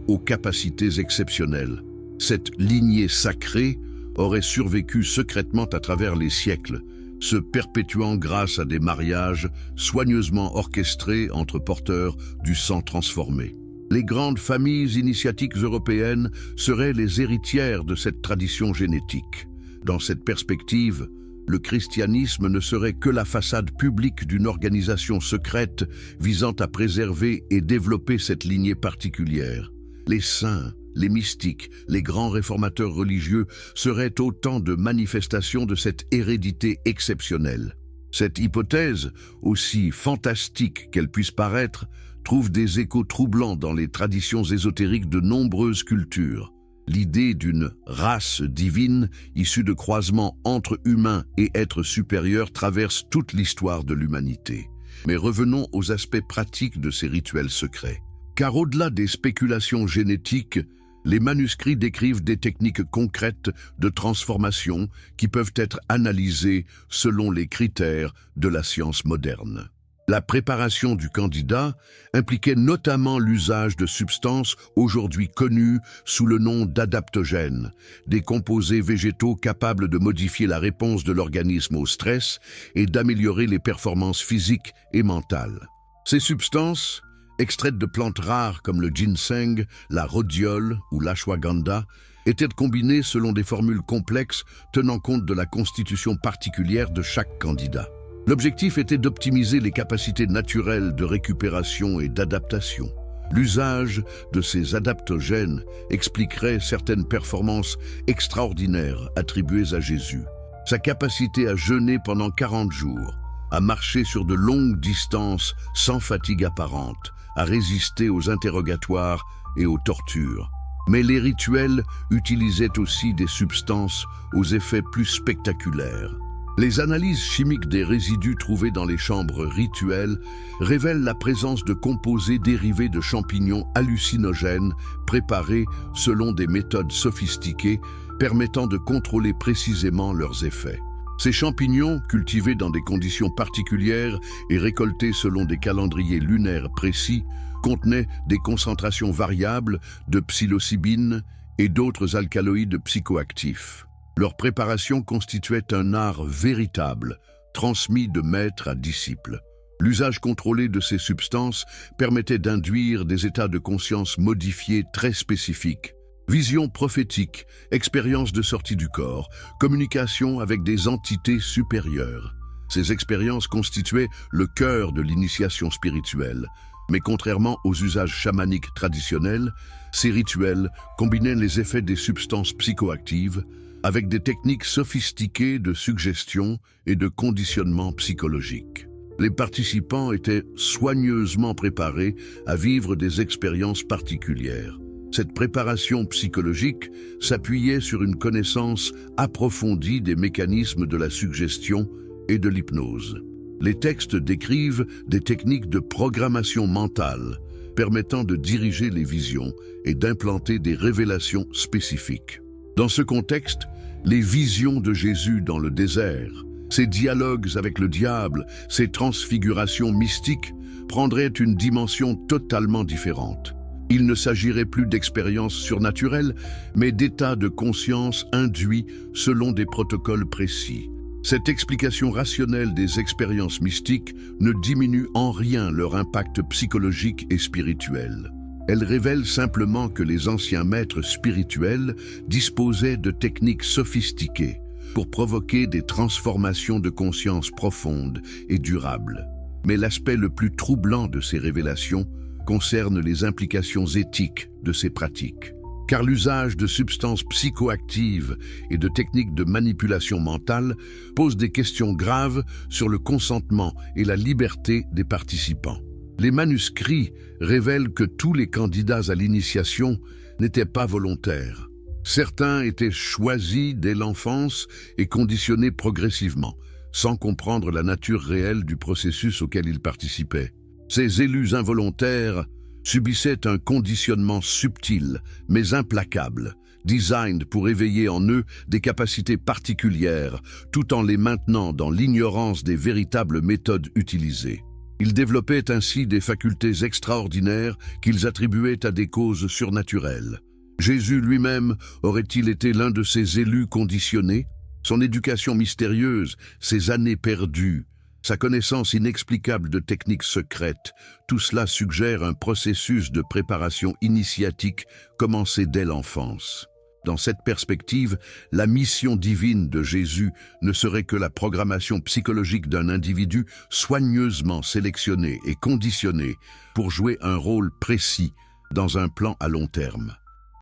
aux capacités exceptionnelles. Cette lignée sacrée aurait survécu secrètement à travers les siècles, se perpétuant grâce à des mariages soigneusement orchestrés entre porteurs du sang transformé. Les grandes familles initiatiques européennes seraient les héritières de cette tradition génétique. Dans cette perspective, le christianisme ne serait que la façade publique d'une organisation secrète visant à préserver et développer cette lignée particulière. Les saints, les mystiques, les grands réformateurs religieux seraient autant de manifestations de cette hérédité exceptionnelle. Cette hypothèse, aussi fantastique qu'elle puisse paraître, trouve des échos troublants dans les traditions ésotériques de nombreuses cultures. L'idée d'une race divine issue de croisements entre humains et êtres supérieurs traverse toute l'histoire de l'humanité. Mais revenons aux aspects pratiques de ces rituels secrets. Car au-delà des spéculations génétiques, les manuscrits décrivent des techniques concrètes de transformation qui peuvent être analysées selon les critères de la science moderne. La préparation du candidat impliquait notamment l'usage de substances aujourd'hui connues sous le nom d'adaptogènes, des composés végétaux capables de modifier la réponse de l'organisme au stress et d'améliorer les performances physiques et mentales. Ces substances, extraites de plantes rares comme le ginseng, la rhodiole ou l'ashwagandha, étaient combinées selon des formules complexes tenant compte de la constitution particulière de chaque candidat. L'objectif était d'optimiser les capacités naturelles de récupération et d'adaptation. L'usage de ces adaptogènes expliquerait certaines performances extraordinaires attribuées à Jésus. Sa capacité à jeûner pendant 40 jours, à marcher sur de longues distances sans fatigue apparente, à résister aux interrogatoires et aux tortures. Mais les rituels utilisaient aussi des substances aux effets plus spectaculaires. Les analyses chimiques des résidus trouvés dans les chambres rituelles révèlent la présence de composés dérivés de champignons hallucinogènes préparés selon des méthodes sophistiquées permettant de contrôler précisément leurs effets. Ces champignons, cultivés dans des conditions particulières et récoltés selon des calendriers lunaires précis, contenaient des concentrations variables de psilocybine et d'autres alcaloïdes psychoactifs. Leur préparation constituait un art véritable, transmis de maître à disciple. L'usage contrôlé de ces substances permettait d'induire des états de conscience modifiés très spécifiques. Vision prophétique, expérience de sortie du corps, communication avec des entités supérieures. Ces expériences constituaient le cœur de l'initiation spirituelle. Mais contrairement aux usages chamaniques traditionnels, ces rituels combinaient les effets des substances psychoactives avec des techniques sophistiquées de suggestion et de conditionnement psychologique. Les participants étaient soigneusement préparés à vivre des expériences particulières. Cette préparation psychologique s'appuyait sur une connaissance approfondie des mécanismes de la suggestion et de l'hypnose. Les textes décrivent des techniques de programmation mentale permettant de diriger les visions et d'implanter des révélations spécifiques. Dans ce contexte, les visions de Jésus dans le désert, ses dialogues avec le diable, ses transfigurations mystiques prendraient une dimension totalement différente. Il ne s'agirait plus d'expériences surnaturelles, mais d'états de conscience induits selon des protocoles précis. Cette explication rationnelle des expériences mystiques ne diminue en rien leur impact psychologique et spirituel. Elle révèle simplement que les anciens maîtres spirituels disposaient de techniques sophistiquées pour provoquer des transformations de conscience profondes et durables. Mais l'aspect le plus troublant de ces révélations concerne les implications éthiques de ces pratiques. Car l'usage de substances psychoactives et de techniques de manipulation mentale pose des questions graves sur le consentement et la liberté des participants. Les manuscrits révèlent que tous les candidats à l'initiation n'étaient pas volontaires. Certains étaient choisis dès l'enfance et conditionnés progressivement, sans comprendre la nature réelle du processus auquel ils participaient. Ces élus involontaires subissaient un conditionnement subtil, mais implacable, design pour éveiller en eux des capacités particulières, tout en les maintenant dans l'ignorance des véritables méthodes utilisées. Ils développaient ainsi des facultés extraordinaires qu'ils attribuaient à des causes surnaturelles. Jésus lui-même aurait-il été l'un de ces élus conditionnés? Son éducation mystérieuse, ses années perdues, sa connaissance inexplicable de techniques secrètes, tout cela suggère un processus de préparation initiatique commencé dès l'enfance. Dans cette perspective, la mission divine de Jésus ne serait que la programmation psychologique d'un individu soigneusement sélectionné et conditionné pour jouer un rôle précis dans un plan à long terme.